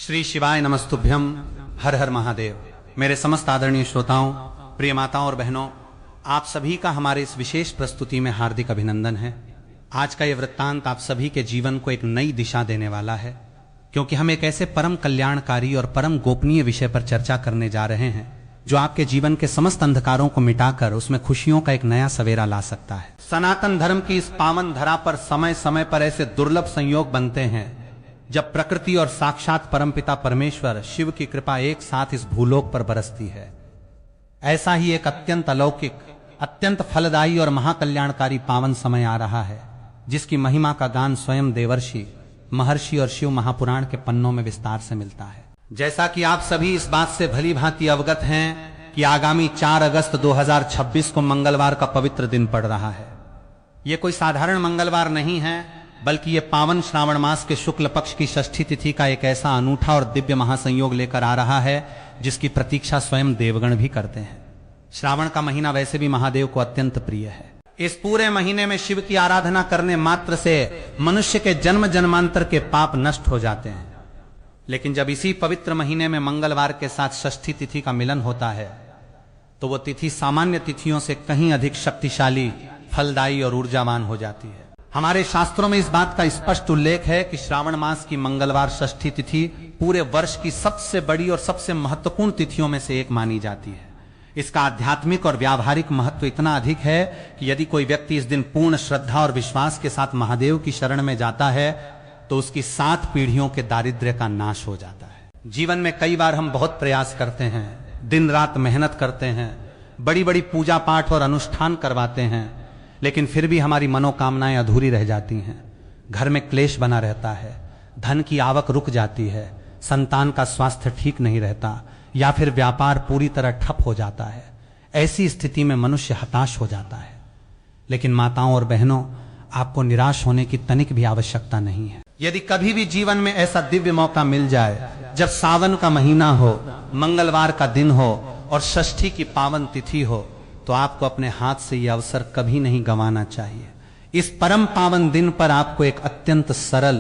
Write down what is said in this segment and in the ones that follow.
श्री शिवाय नमस्तुभ्यम। हर हर महादेव। मेरे समस्त आदरणीय श्रोताओं, प्रिय माताओं और बहनों, आप सभी का हमारे इस विशेष प्रस्तुति में हार्दिक अभिनंदन है। आज का ये वृत्तांत आप सभी के जीवन को एक नई दिशा देने वाला है, क्योंकि हम एक ऐसे परम कल्याणकारी और परम गोपनीय विषय पर चर्चा करने जा रहे हैं जो आपके जीवन के समस्त अंधकारों को मिटाकर उसमें खुशियों का एक नया सवेरा ला सकता है। सनातन धर्म की इस पावन धरा पर समय समय पर ऐसे दुर्लभ संयोग बनते हैं जब प्रकृति और साक्षात परमपिता परमेश्वर शिव की कृपा एक साथ इस भूलोक पर बरसती है। ऐसा ही एक अत्यंत अलौकिक, अत्यंत फलदायी और महाकल्याणकारी पावन समय आ रहा है, जिसकी महिमा का गान स्वयं देवर्षि, महर्षि और शिव महापुराण के पन्नों में विस्तार से मिलता है। जैसा कि आप सभी इस बात से भली भांति अवगत हैं कि आगामी 4 अगस्त 2026 को मंगलवार का पवित्र दिन पड़ रहा है। यह कोई साधारण मंगलवार नहीं है, बल्कि ये पावन श्रावण मास के शुक्ल पक्ष की षष्ठी तिथि का एक ऐसा अनूठा और दिव्य महासंयोग लेकर आ रहा है जिसकी प्रतीक्षा स्वयं देवगण भी करते हैं। श्रावण का महीना वैसे भी महादेव को अत्यंत प्रिय है। इस पूरे महीने में शिव की आराधना करने मात्र से मनुष्य के जन्म जन्मांतर के पाप नष्ट हो जाते हैं। लेकिन जब इसी पवित्र महीने में मंगलवार के साथ षष्ठी तिथि का मिलन होता है तो वो तिथि सामान्य तिथियों से कहीं अधिक शक्तिशाली, फलदायी और ऊर्जावान हो जाती है। हमारे शास्त्रों में इस बात का स्पष्ट उल्लेख है कि श्रावण मास की मंगलवार षष्ठी तिथि पूरे वर्ष की सबसे बड़ी और सबसे महत्वपूर्ण तिथियों में से एक मानी जाती है। इसका आध्यात्मिक और व्यावहारिक महत्व इतना अधिक है कि यदि कोई व्यक्ति इस दिन पूर्ण श्रद्धा और विश्वास के साथ महादेव की शरण में जाता है तो उसकी 7 पीढ़ियों के दारिद्र्य का नाश हो जाता है। जीवन में कई बार हम बहुत प्रयास करते हैं, दिन रात मेहनत करते हैं, बड़ी बड़ी पूजा पाठ और अनुष्ठान करवाते हैं, लेकिन फिर भी हमारी मनोकामनाएं अधूरी रह जाती हैं। घर में क्लेश बना रहता है, धन की आवक रुक जाती है, संतान का स्वास्थ्य ठीक नहीं रहता, या फिर व्यापार पूरी तरह ठप हो जाता है। ऐसी स्थिति में मनुष्य हताश हो जाता है। लेकिन माताओं और बहनों, आपको निराश होने की तनिक भी आवश्यकता नहीं है। यदि कभी भी जीवन में ऐसा दिव्य मौका मिल जाए जब सावन का महीना हो, मंगलवार का दिन हो और षष्ठी की पावन तिथि हो, तो आपको अपने हाथ से यह अवसर कभी नहीं गंवाना चाहिए। इस परम पावन दिन पर आपको एक अत्यंत सरल,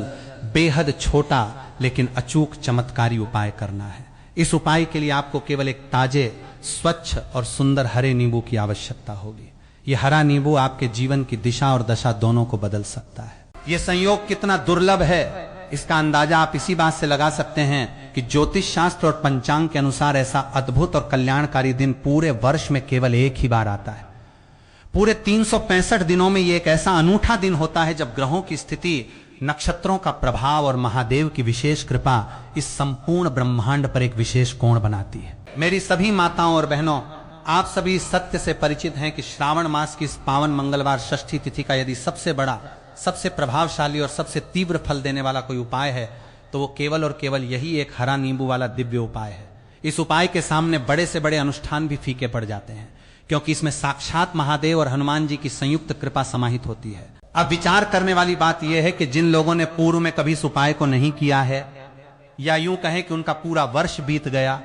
बेहद छोटा लेकिन अचूक चमत्कारी उपाय करना है। इस उपाय के लिए आपको केवल एक ताजे, स्वच्छ और सुंदर हरे नींबू की आवश्यकता होगी। यह हरा नींबू आपके जीवन की दिशा और दशा दोनों को बदल सकता है। यह संयोग कितना दुर्लभ है, इसका अंदाजा आप इसी बात से लगा सकते हैं कि ज्योतिष शास्त्र और पंचांग के अनुसार ऐसा अद्भुत और कल्याणकारी दिन पूरे वर्ष में केवल एक ही बार आता है। पूरे 365 दिनों में यह एक ऐसा अनूठा दिन होता है जब ग्रहों की स्थिति, नक्षत्रों का प्रभाव और महादेव की विशेष कृपा इस संपूर्ण ब्रह्मांड पर एक विशेष कोण बनाती है। मेरी सभी माताओं और बहनों, आप सभी सत्य से परिचित हैं कि श्रावण मास की इस पावन मंगलवार षष्ठी तिथि का यदि सबसे बड़ा, सबसे प्रभावशाली और सबसे तीव्र फल देने वाला कोई उपाय है तो वो केवल और केवल यही एक हरा नींबू वाला दिव्य उपाय है। इस उपाय के सामने बड़े से बड़े अनुष्ठान भी फीके पड़ जाते हैं, क्योंकि इसमें साक्षात महादेव और हनुमान जी की संयुक्त कृपा समाहित होती है। अब विचार करने वाली बात यह है कि जिन लोगों ने पूर्व में कभी इस उपाय को नहीं किया है, या यूं कहें कि उनका पूरा वर्ष बीत गया,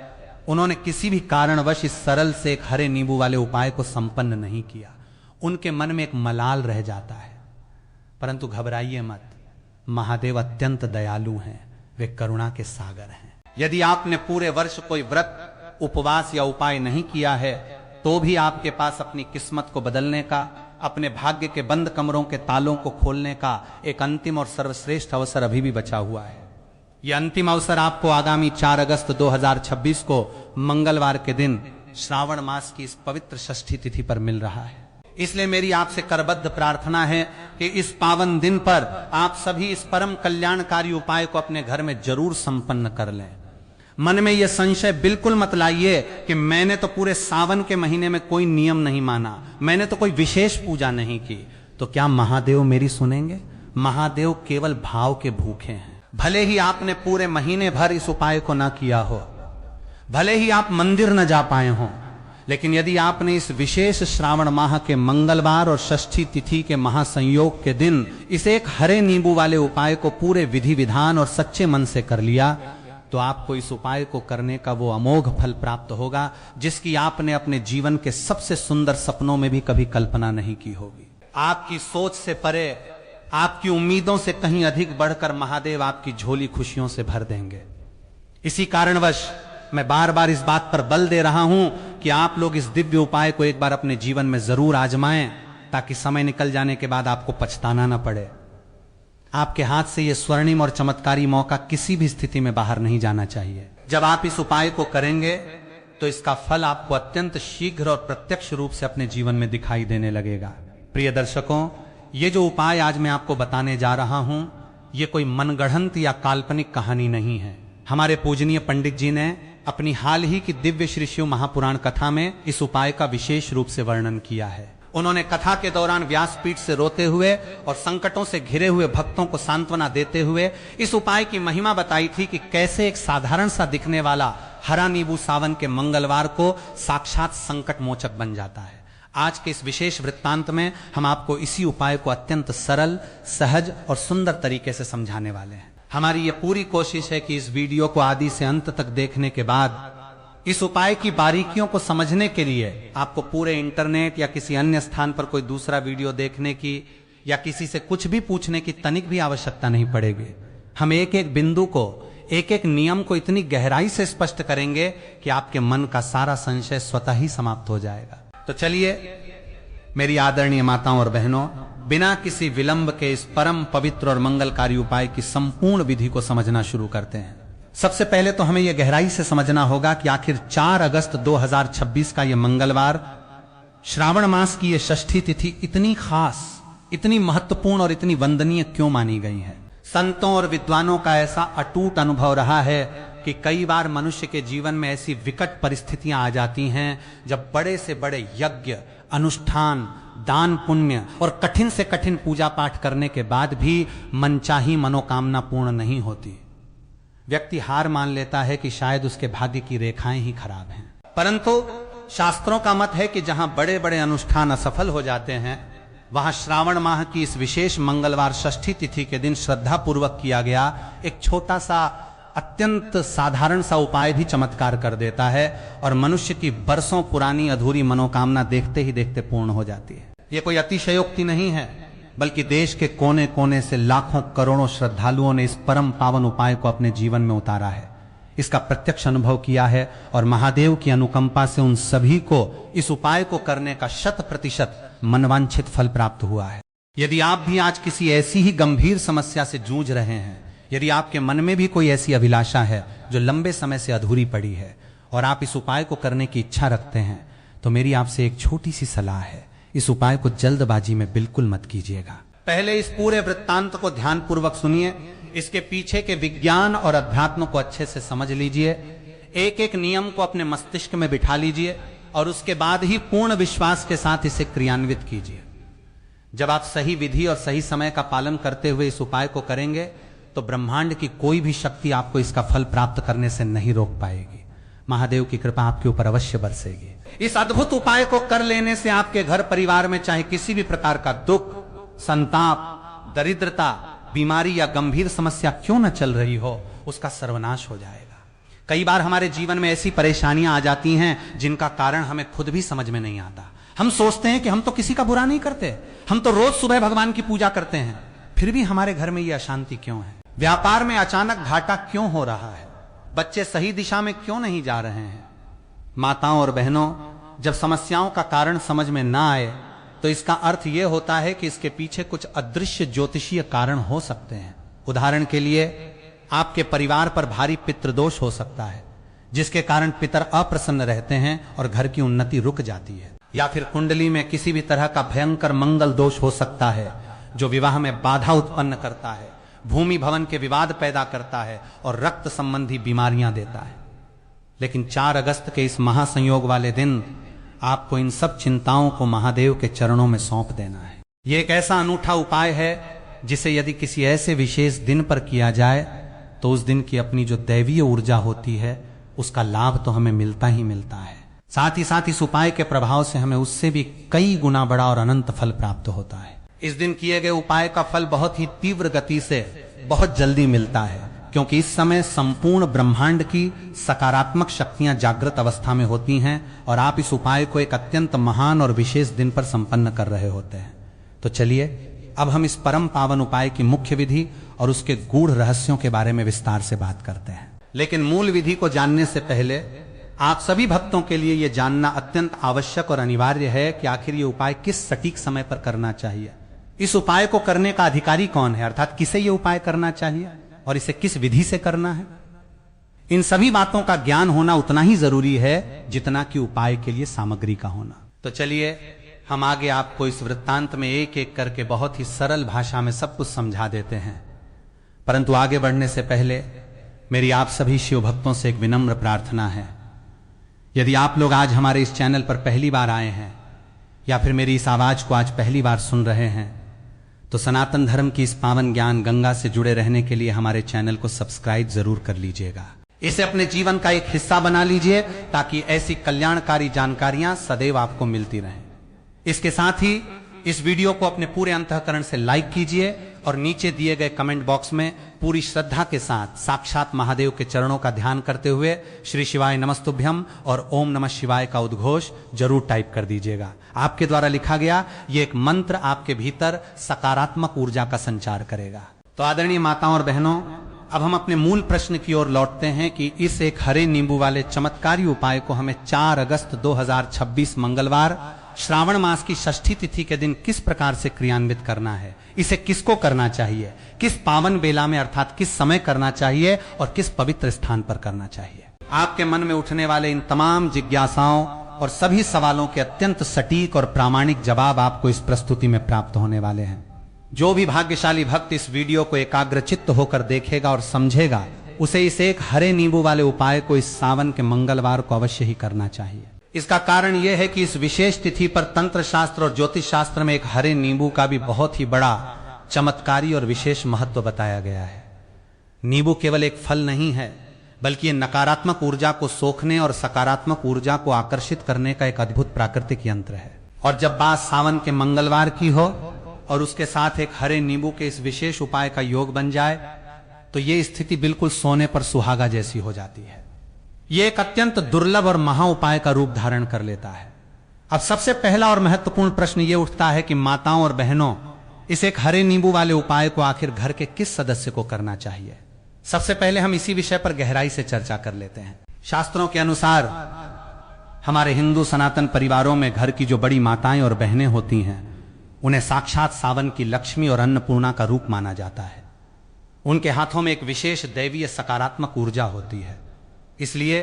उन्होंने किसी भी कारणवश इस सरल से एक हरे नींबू वाले उपाय को संपन्न नहीं किया, उनके मन में एक मलाल रह जाता है। परंतु घबराइए मत, महादेव अत्यंत दयालु हैं, वे करुणा के सागर हैं। यदि आपने पूरे वर्ष कोई व्रत, उपवास या उपाय नहीं किया है तो भी आपके पास अपनी किस्मत को बदलने का, अपने भाग्य के बंद कमरों के तालों को खोलने का एक अंतिम और सर्वश्रेष्ठ अवसर अभी भी बचा हुआ है। यह अंतिम अवसर आपको आगामी 4 अगस्त 2026 को मंगलवार के दिन श्रावण मास की इस पवित्र षष्ठी तिथि पर मिल रहा है। इसलिए मेरी आपसे करबद्ध प्रार्थना है कि इस पावन दिन पर आप सभी इस परम कल्याणकारी उपाय को अपने घर में जरूर संपन्न कर लें। मन में यह संशय बिल्कुल मत लाइए कि मैंने तो पूरे सावन के महीने में कोई नियम नहीं माना, मैंने तो कोई विशेष पूजा नहीं की, तो क्या महादेव मेरी सुनेंगे? महादेव केवल भाव के भूखे हैं। भले ही आपने पूरे महीने भर इस उपाय को ना किया हो, भले ही आप मंदिर न जा पाए हों, लेकिन यदि आपने इस विशेष श्रावण माह के मंगलवार और षष्ठी तिथि के महासंयोग के दिन इस एक हरे नींबू वाले उपाय को पूरे विधि विधान और सच्चे मन से कर लिया, तो आपको इस उपाय को करने का वो अमोघ फल प्राप्त होगा जिसकी आपने अपने जीवन के सबसे सुंदर सपनों में भी कभी कल्पना नहीं की होगी। आपकी सोच से परे, आपकी उम्मीदों से कहीं अधिक बढ़कर महादेव आपकी झोली खुशियों से भर देंगे। इसी कारणवश मैं बार बार इस बात पर बल दे रहा हूं कि आप लोग इस दिव्य उपाय को एक बार अपने जीवन में जरूर आजमाएं, ताकि समय निकल जाने के बाद आपको पछताना न पड़े। आपके हाथ से यह स्वर्णिम और चमत्कारी मौका किसी भी स्थिति में बाहर नहीं जाना चाहिए। जब आप इस उपाय को करेंगे तो इसका फल आपको अत्यंत शीघ्र और प्रत्यक्ष रूप से अपने जीवन में दिखाई देने लगेगा। प्रिय दर्शकों, ये जो उपाय आज मैं आपको बताने जा रहा हूं, ये कोई मनगढ़ंत या काल्पनिक कहानी नहीं है। हमारे पूजनीय पंडित जी ने अपनी हाल ही की दिव्य श्री शिव महापुराण कथा में इस उपाय का विशेष रूप से वर्णन किया है। उन्होंने कथा के दौरान व्यासपीठ से रोते हुए और संकटों से घिरे हुए भक्तों को सांत्वना देते हुए इस उपाय की महिमा बताई थी कि कैसे एक साधारण सा दिखने वाला हरा नींबू सावन के मंगलवार को साक्षात संकट मोचक बन जाता है। आज के इस विशेष वृत्तांत में हम आपको इसी उपाय को अत्यंत सरल, सहज और सुंदर तरीके से समझाने वाले हैं। हमारी ये पूरी कोशिश है कि इस वीडियो को आदि से अंत तक देखने के बाद इस उपाय की बारीकियों को समझने के लिए आपको पूरे इंटरनेट या किसी अन्य स्थान पर कोई दूसरा वीडियो देखने की या किसी से कुछ भी पूछने की तनिक भी आवश्यकता नहीं पड़ेगी। हम एक एक बिंदु को, एक एक नियम को इतनी गहराई से स्पष्ट करेंगे कि आपके मन का सारा संशय स्वतः ही समाप्त हो जाएगा। तो चलिए मेरी आदरणीय माताओं और बहनों, बिना किसी विलंब के इस परम पवित्र और मंगलकारी उपाय की संपूर्ण विधि को समझना शुरू करते हैं। सबसे पहले तो हमें यह गहराई से समझना होगा कि आखिर 4 अगस्त 2026 का यह मंगलवार, श्रावण मास की यह षष्ठी तिथि इतनी खास, इतनी महत्वपूर्ण और इतनी वंदनीय क्यों मानी गई है। संतों और विद्वानों का ऐसा अटूट अनुभव रहा है कि कई बार मनुष्य के जीवन में ऐसी विकट परिस्थितियां आ जाती हैं जब बड़े से बड़े यज्ञ, अनुष्ठान, दान पुण्य और कठिन से कठिन पूजा पाठ करने के बाद भी मनचाही मनोकामना पूर्ण नहीं होती। व्यक्ति हार मान लेता है कि शायद उसके भाग्य की रेखाएं ही खराब हैं। परंतु शास्त्रों का मत है कि जहां बड़े बड़े अनुष्ठान असफल हो जाते हैं, वहां श्रावण माह की इस विशेष मंगलवार षष्ठी तिथि के दिन श्रद्धा पूर्वक किया गया एक छोटा सा, अत्यंत साधारण सा उपाय भी चमत्कार कर देता है और मनुष्य की बरसों पुरानी अधूरी मनोकामना देखते ही देखते पूर्ण हो जाती है। यह कोई अतिशयोक्ति नहीं है, बल्कि देश के कोने कोने से लाखों करोड़ों श्रद्धालुओं ने इस परम पावन उपाय को अपने जीवन में उतारा है, इसका प्रत्यक्ष अनुभव किया है और महादेव की अनुकंपा से उन सभी को इस उपाय को करने का 100% मनवांछित फल प्राप्त हुआ है। यदि आप भी आज किसी ऐसी ही गंभीर समस्या से जूझ रहे हैं, यदि आपके मन में भी कोई ऐसी अभिलाषा है जो लंबे समय से अधूरी पड़ी है और आप इस उपाय को करने की इच्छा रखते हैं, तो मेरी आपसे एक छोटी सी सलाह है, इस उपाय को जल्दबाजी में बिल्कुल मत कीजिएगा। पहले इस पूरे वृत्तांत को ध्यानपूर्वक सुनिए, इसके पीछे के विज्ञान और अध्यात्म को अच्छे से समझ लीजिए, एक एक नियम को अपने मस्तिष्क में बिठा लीजिए और उसके बाद ही पूर्ण विश्वास के साथ इसे क्रियान्वित कीजिए। जब आप सही विधि और सही समय का पालन करते हुए इस उपाय को करेंगे तो ब्रह्मांड की कोई भी शक्ति आपको इसका फल प्राप्त करने से नहीं रोक पाएगी। महादेव की कृपा आपके ऊपर अवश्य बरसेगी। इस अद्भुत उपाय को कर लेने से आपके घर परिवार में चाहे किसी भी प्रकार का दुख, संताप, दरिद्रता, बीमारी या गंभीर समस्या क्यों न चल रही हो, उसका सर्वनाश हो जाएगा। कई बार हमारे जीवन में ऐसी परेशानियां आ जाती हैं जिनका कारण हमें खुद भी समझ में नहीं आता। हम सोचते हैं कि हम तो किसी का बुरा नहीं करते, हम तो रोज सुबह भगवान की पूजा करते हैं, फिर भी हमारे घर में ये अशांति क्यों है? व्यापार में अचानक घाटा क्यों हो रहा है? बच्चे सही दिशा में क्यों नहीं जा रहे हैं? माताओं और बहनों, जब समस्याओं का कारण समझ में ना आए तो इसका अर्थ यह होता है कि इसके पीछे कुछ अदृश्य ज्योतिषीय कारण हो सकते हैं। उदाहरण के लिए, आपके परिवार पर भारी पितृदोष हो सकता है जिसके कारण पितर अप्रसन्न रहते हैं और घर की उन्नति रुक जाती है। या फिर कुंडली में किसी भी तरह का भयंकर मंगल दोष हो सकता है जो विवाह में बाधा उत्पन्न करता है, भूमि भवन के विवाद पैदा करता है और रक्त संबंधी बीमारियां देता है। लेकिन 4 अगस्त के इस महासंयोग वाले दिन आपको इन सब चिंताओं को महादेव के चरणों में सौंप देना है। यह एक ऐसा अनूठा उपाय है जिसे यदि किसी ऐसे विशेष दिन पर किया जाए तो उस दिन की अपनी जो दैवीय ऊर्जा होती है उसका लाभ तो हमें मिलता ही मिलता है। साथ ही साथ इस उपाय के प्रभाव से हमें उससे भी कई गुना बड़ा और अनंत फल प्राप्त होता है। इस दिन किए गए उपाय का फल बहुत ही तीव्र गति से बहुत जल्दी मिलता है, क्योंकि इस समय संपूर्ण ब्रह्मांड की सकारात्मक शक्तियां जागृत अवस्था में होती हैं और आप इस उपाय को एक अत्यंत महान और विशेष दिन पर संपन्न कर रहे होते हैं। तो चलिए अब हम इस परम पावन उपाय की मुख्य विधि और उसके गूढ़ रहस्यों के बारे में विस्तार से बात करते हैं। लेकिन मूल विधि को जानने से पहले आप सभी भक्तों के लिए यह जानना अत्यंत आवश्यक और अनिवार्य है कि आखिर ये उपाय किस सटीक समय पर करना चाहिए। इस उपाय को करने का अधिकारी कौन है, अर्थात किसे यह उपाय करना चाहिए और इसे किस विधि से करना है। इन सभी बातों का ज्ञान होना उतना ही जरूरी है जितना कि उपाय के लिए सामग्री का होना। तो चलिए हम आगे आपको इस वृत्तांत में एक एक करके बहुत ही सरल भाषा में सब कुछ समझा देते हैं। परंतु आगे बढ़ने से पहले मेरी आप सभी शिव भक्तों से एक विनम्र प्रार्थना है। यदि आप लोग आज हमारे इस चैनल पर पहली बार आए हैं या फिर मेरी इस आवाज को आज पहली बार सुन रहे हैं, तो सनातन धर्म की इस पावन ज्ञान गंगा से जुड़े रहने के लिए हमारे चैनल को सब्सक्राइब जरूर कर लीजिएगा। इसे अपने जीवन का एक हिस्सा बना लीजिए ताकि ऐसी कल्याणकारी जानकारियां सदैव आपको मिलती रहें। इसके साथ ही इस वीडियो को अपने पूरे अंतःकरण से लाइक कीजिए और नीचे दिए गए कमेंट बॉक्स में पूरी श्रद्धा के साथ साक्षात महादेव के चरणों का ध्यान करते हुए श्री शिवाय नमस्तुभ्यम और ओम नमः शिवाय का उद्घोष जरूर टाइप कर दीजिएगा। आपके द्वारा लिखा गया ये एक मंत्र आपके भीतर सकारात्मक ऊर्जा का संचार करेगा। तो आदरणीय माताओं और बहनों, अब हम अपने मूल प्रश्न की ओर लौटते हैं कि इस एक हरे नींबू वाले चमत्कारी उपाय को हमें 4 अगस्त 2026 मंगलवार श्रावण मास की षष्ठी तिथि के दिन किस प्रकार से क्रियान्वित करना है, इसे किसको करना चाहिए, किस पावन बेला में अर्थात किस समय करना चाहिए और किस पवित्र स्थान पर करना चाहिए। आपके मन में उठने वाले इन तमाम जिज्ञासाओं और सभी सवालों के अत्यंत सटीक और प्रामाणिक जवाब आपको इस प्रस्तुति में प्राप्त होने वाले हैं। जो भी भाग्यशाली भक्त इस वीडियो को एकाग्रचित्त होकर देखेगा और समझेगा, उसे इस एक हरे नींबू वाले उपाय को इस सावन के मंगलवार को अवश्य ही करना चाहिए। इसका कारण यह है कि इस विशेष तिथि पर तंत्र शास्त्र और ज्योतिष शास्त्र में एक हरे नींबू का भी बहुत ही बड़ा चमत्कारी और विशेष महत्व बताया गया है। नींबू केवल एक फल नहीं है, बल्कि ये नकारात्मक ऊर्जा को सोखने और सकारात्मक ऊर्जा को आकर्षित करने का एक अद्भुत प्राकृतिक यंत्र है। और जब बात सावन के मंगलवार की हो और उसके साथ एक हरे नींबू के इस विशेष उपाय का योग बन जाए, तो ये स्थिति बिल्कुल सोने पर सुहागा जैसी हो जाती है। ये एक अत्यंत दुर्लभ और महा उपाय का रूप धारण कर लेता है। अब सबसे पहला और महत्वपूर्ण प्रश्न ये उठता है कि माताओं और बहनों, इस एक हरे नींबू वाले उपाय को आखिर घर के किस सदस्य को करना चाहिए। सबसे पहले हम इसी विषय पर गहराई से चर्चा कर लेते हैं। शास्त्रों के अनुसार हमारे हिंदू सनातन परिवारों में घर की जो बड़ी माताएं और बहनें होती हैं, उन्हें साक्षात सावन की लक्ष्मी और अन्नपूर्णा का रूप माना जाता है। उनके हाथों में एक विशेष दैवीय सकारात्मक ऊर्जा होती है। इसलिए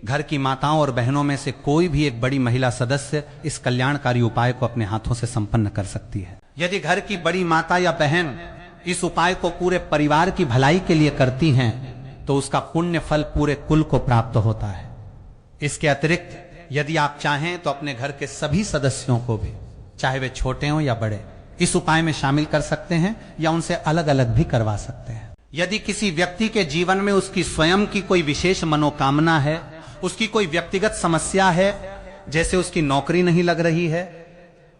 घर की माताओं और बहनों में से कोई भी एक बड़ी महिला सदस्य इस कल्याणकारी उपाय को अपने हाथों से संपन्न कर सकती है। यदि घर की बड़ी माता या बहन इस उपाय को पूरे परिवार की भलाई के लिए करती हैं, तो उसका पुण्य फल पूरे कुल को प्राप्त होता है। इसके अतिरिक्त यदि आप चाहें तो अपने घर के सभी सदस्यों को भी, चाहे वे छोटे हों या बड़े, इस उपाय में शामिल कर सकते हैं या उनसे अलग अलग भी करवा सकते हैं। यदि किसी व्यक्ति के जीवन में उसकी स्वयं की कोई विशेष मनोकामना है, उसकी कोई व्यक्तिगत समस्या है, जैसे उसकी नौकरी नहीं लग रही है,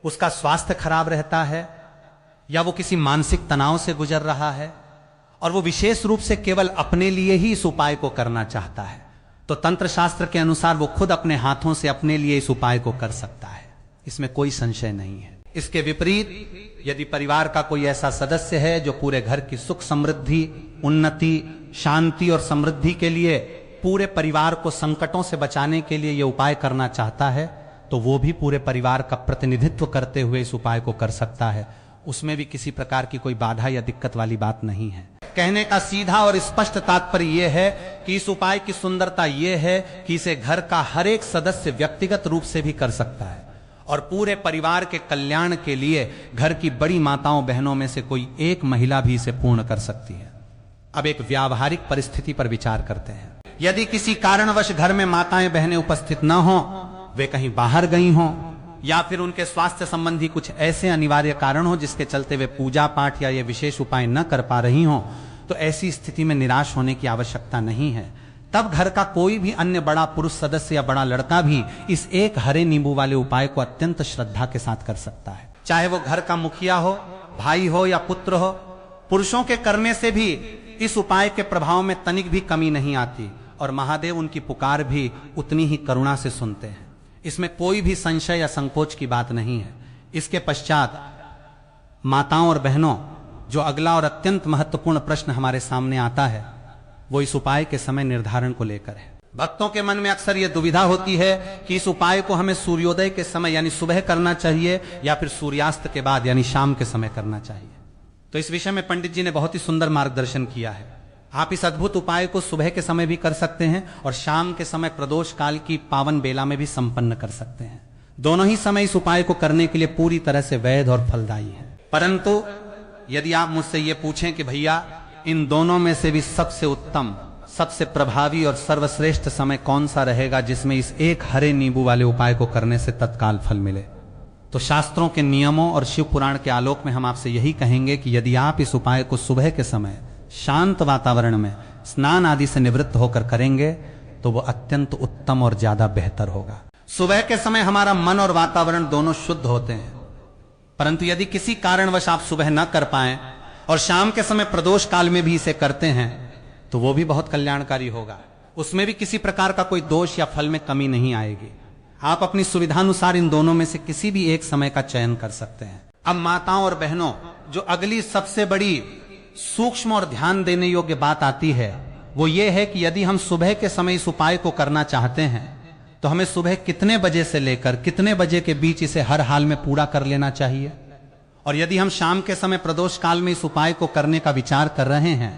उसका स्वास्थ्य खराब रहता है, या वो किसी मानसिक तनाव से गुजर रहा है और वो विशेष रूप से केवल अपने लिए ही इस उपाय को करना चाहता है, तो तंत्र शास्त्र के अनुसार वो खुद अपने हाथों से अपने लिए इस उपाय को कर सकता है। इसमें कोई संशय नहीं है। इसके विपरीत यदि परिवार का कोई ऐसा सदस्य है जो पूरे घर की सुख समृद्धि, उन्नति, शांति और समृद्धि के लिए, पूरे परिवार को संकटों से बचाने के लिए यह उपाय करना चाहता है, तो वो भी पूरे परिवार का प्रतिनिधित्व करते हुए इस उपाय को कर सकता है। उसमें भी किसी प्रकार की कोई बाधा या दिक्कत वाली बात नहीं है। कहने का सीधा और स्पष्ट तात्पर्य यह है कि इस उपाय की सुंदरता यह है कि इसे घर का हर एक सदस्य व्यक्तिगत रूप से भी कर सकता है और पूरे परिवार के कल्याण के लिए घर की बड़ी माताओं बहनों में से कोई एक महिला भी इसे पूर्ण कर सकती है। अब एक व्यावहारिक परिस्थिति पर विचार करते हैं। यदि किसी कारणवश घर में माताएं बहनें उपस्थित न हो, वे कहीं बाहर गई हों, या फिर उनके स्वास्थ्य संबंधी कुछ ऐसे अनिवार्य कारण हो जिसके चलते वे पूजा पाठ या ये विशेष उपाय न कर पा रही हों, तो ऐसी स्थिति में निराश होने की आवश्यकता नहीं है। तब घर का कोई भी अन्य बड़ा पुरुष सदस्य या बड़ा लड़का भी इस एक हरे नींबू वाले उपाय को अत्यंत श्रद्धा के साथ कर सकता है। चाहे वो घर का मुखिया हो, भाई हो या पुत्र हो, पुरुषों के करने से भी इस उपाय के प्रभाव में तनिक भी कमी नहीं आती और महादेव उनकी पुकार भी उतनी ही करुणा से सुनते हैं। इसमें कोई भी संशय या संकोच की बात नहीं है। इसके पश्चात माताओं और बहनों, जो अगला और अत्यंत महत्वपूर्ण प्रश्न हमारे सामने आता है वो इस उपाय के समय निर्धारण को लेकर है। भक्तों के मन में अक्सर यह दुविधा होती है कि इस उपाय को हमें सूर्योदय के समय यानी सुबह करना चाहिए या फिर सूर्यास्त के बाद यानी शाम के समय करना चाहिए। तो इस विषय में पंडित जी ने बहुत ही सुंदर मार्गदर्शन किया है। आप इस अद्भुत उपाय को सुबह के समय भी कर सकते हैं और शाम के समय प्रदोष काल की पावन बेला में भी संपन्न कर सकते हैं। दोनों ही समय इस उपाय को करने के लिए पूरी तरह से वैध और फलदायी है। परंतु यदि आप मुझसे ये पूछें कि भैया इन दोनों में से भी सबसे उत्तम, सबसे प्रभावी और सर्वश्रेष्ठ समय कौन सा रहेगा जिसमें इस एक हरे नींबू वाले उपाय को करने से तत्काल फल मिले, तो शास्त्रों के नियमों और शिव पुराण के आलोक में हम आपसे यही कहेंगे कि यदि आप इस उपाय को सुबह के समय शांत वातावरण में स्नान आदि से निवृत्त होकर करेंगे तो वो अत्यंत उत्तम और ज्यादा बेहतर होगा। सुबह के समय हमारा मन और वातावरण दोनों शुद्ध होते हैं, परंतु यदि किसी कारणवश आप सुबह न कर पाए और शाम के समय प्रदोष काल में भी इसे करते हैं तो वो भी बहुत कल्याणकारी होगा। उसमें भी किसी प्रकार का कोई दोष या फल में कमी नहीं आएगी। आप अपनी सुविधानुसार इन दोनों में से किसी भी एक समय का चयन कर सकते हैं। अब माताओं और बहनों, जो अगली सबसे बड़ी सूक्ष्म और ध्यान देने योग्य बात आती है वो ये है कि यदि हम सुबह के समय इस उपाय को करना चाहते हैं तो हमें सुबह कितने बजे से लेकर कितने बजे के बीच इसे हर हाल में पूरा कर लेना चाहिए, और यदि हम शाम के समय प्रदोष काल में इस उपाय को करने का विचार कर रहे हैं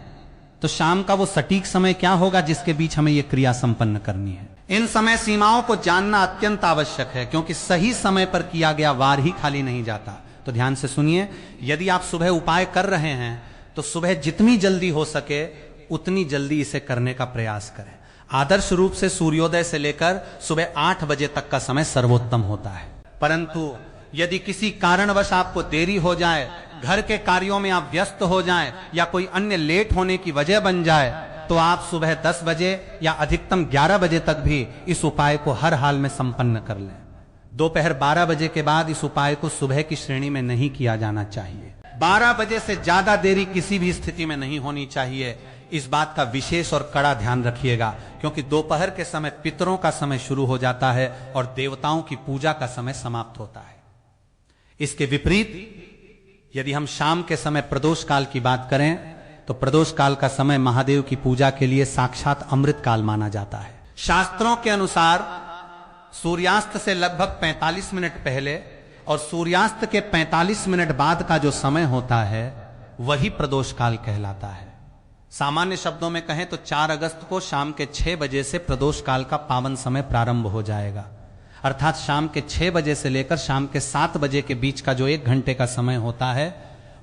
तो शाम का वो सटीक समय क्या होगा जिसके बीच हमें ये क्रिया संपन्न करनी है। इन समय सीमाओं को जानना अत्यंत आवश्यक है, क्योंकि सही समय पर किया गया वार ही खाली नहीं जाता। तो ध्यान से सुनिए, यदि आप सुबह उपाय कर रहे हैं तो सुबह जितनी जल्दी हो सके उतनी जल्दी इसे करने का प्रयास करें। आदर्श रूप से सूर्योदय से लेकर सुबह 8 बजे तक का समय सर्वोत्तम होता है। परंतु यदि किसी कारणवश आपको देरी हो जाए, घर के कार्यों में आप व्यस्त हो जाएं या कोई अन्य लेट होने की वजह बन जाए तो आप सुबह 10 बजे या अधिकतम 11 बजे तक भी इस उपाय को हर हाल में संपन्न कर लें। दोपहर 12 बजे के बाद इस उपाय को सुबह की श्रेणी में नहीं किया जाना चाहिए। 12 बजे से ज्यादा देरी किसी भी स्थिति में नहीं होनी चाहिए। इस बात का विशेष और कड़ा ध्यान रखिएगा, क्योंकि दोपहर के समय पितरों का समय शुरू हो जाता है और देवताओं की पूजा का समय समाप्त होता है। इसके विपरीत यदि हम शाम के समय प्रदोष काल की बात करें तो प्रदोष काल का समय महादेव की पूजा के लिए साक्षात अमृत काल माना जाता है। शास्त्रों के अनुसार सूर्यास्त से लगभग 45 मिनट पहले और सूर्यास्त के 45 मिनट बाद का जो समय होता है वही प्रदोष काल कहलाता है। सामान्य शब्दों में कहें तो 4 अगस्त को शाम के 6 बजे से प्रदोष काल का पावन समय प्रारंभ हो जाएगा, अर्थात शाम के 6 बजे से लेकर शाम के 7 बजे के बीच का जो 1 घंटे का समय होता है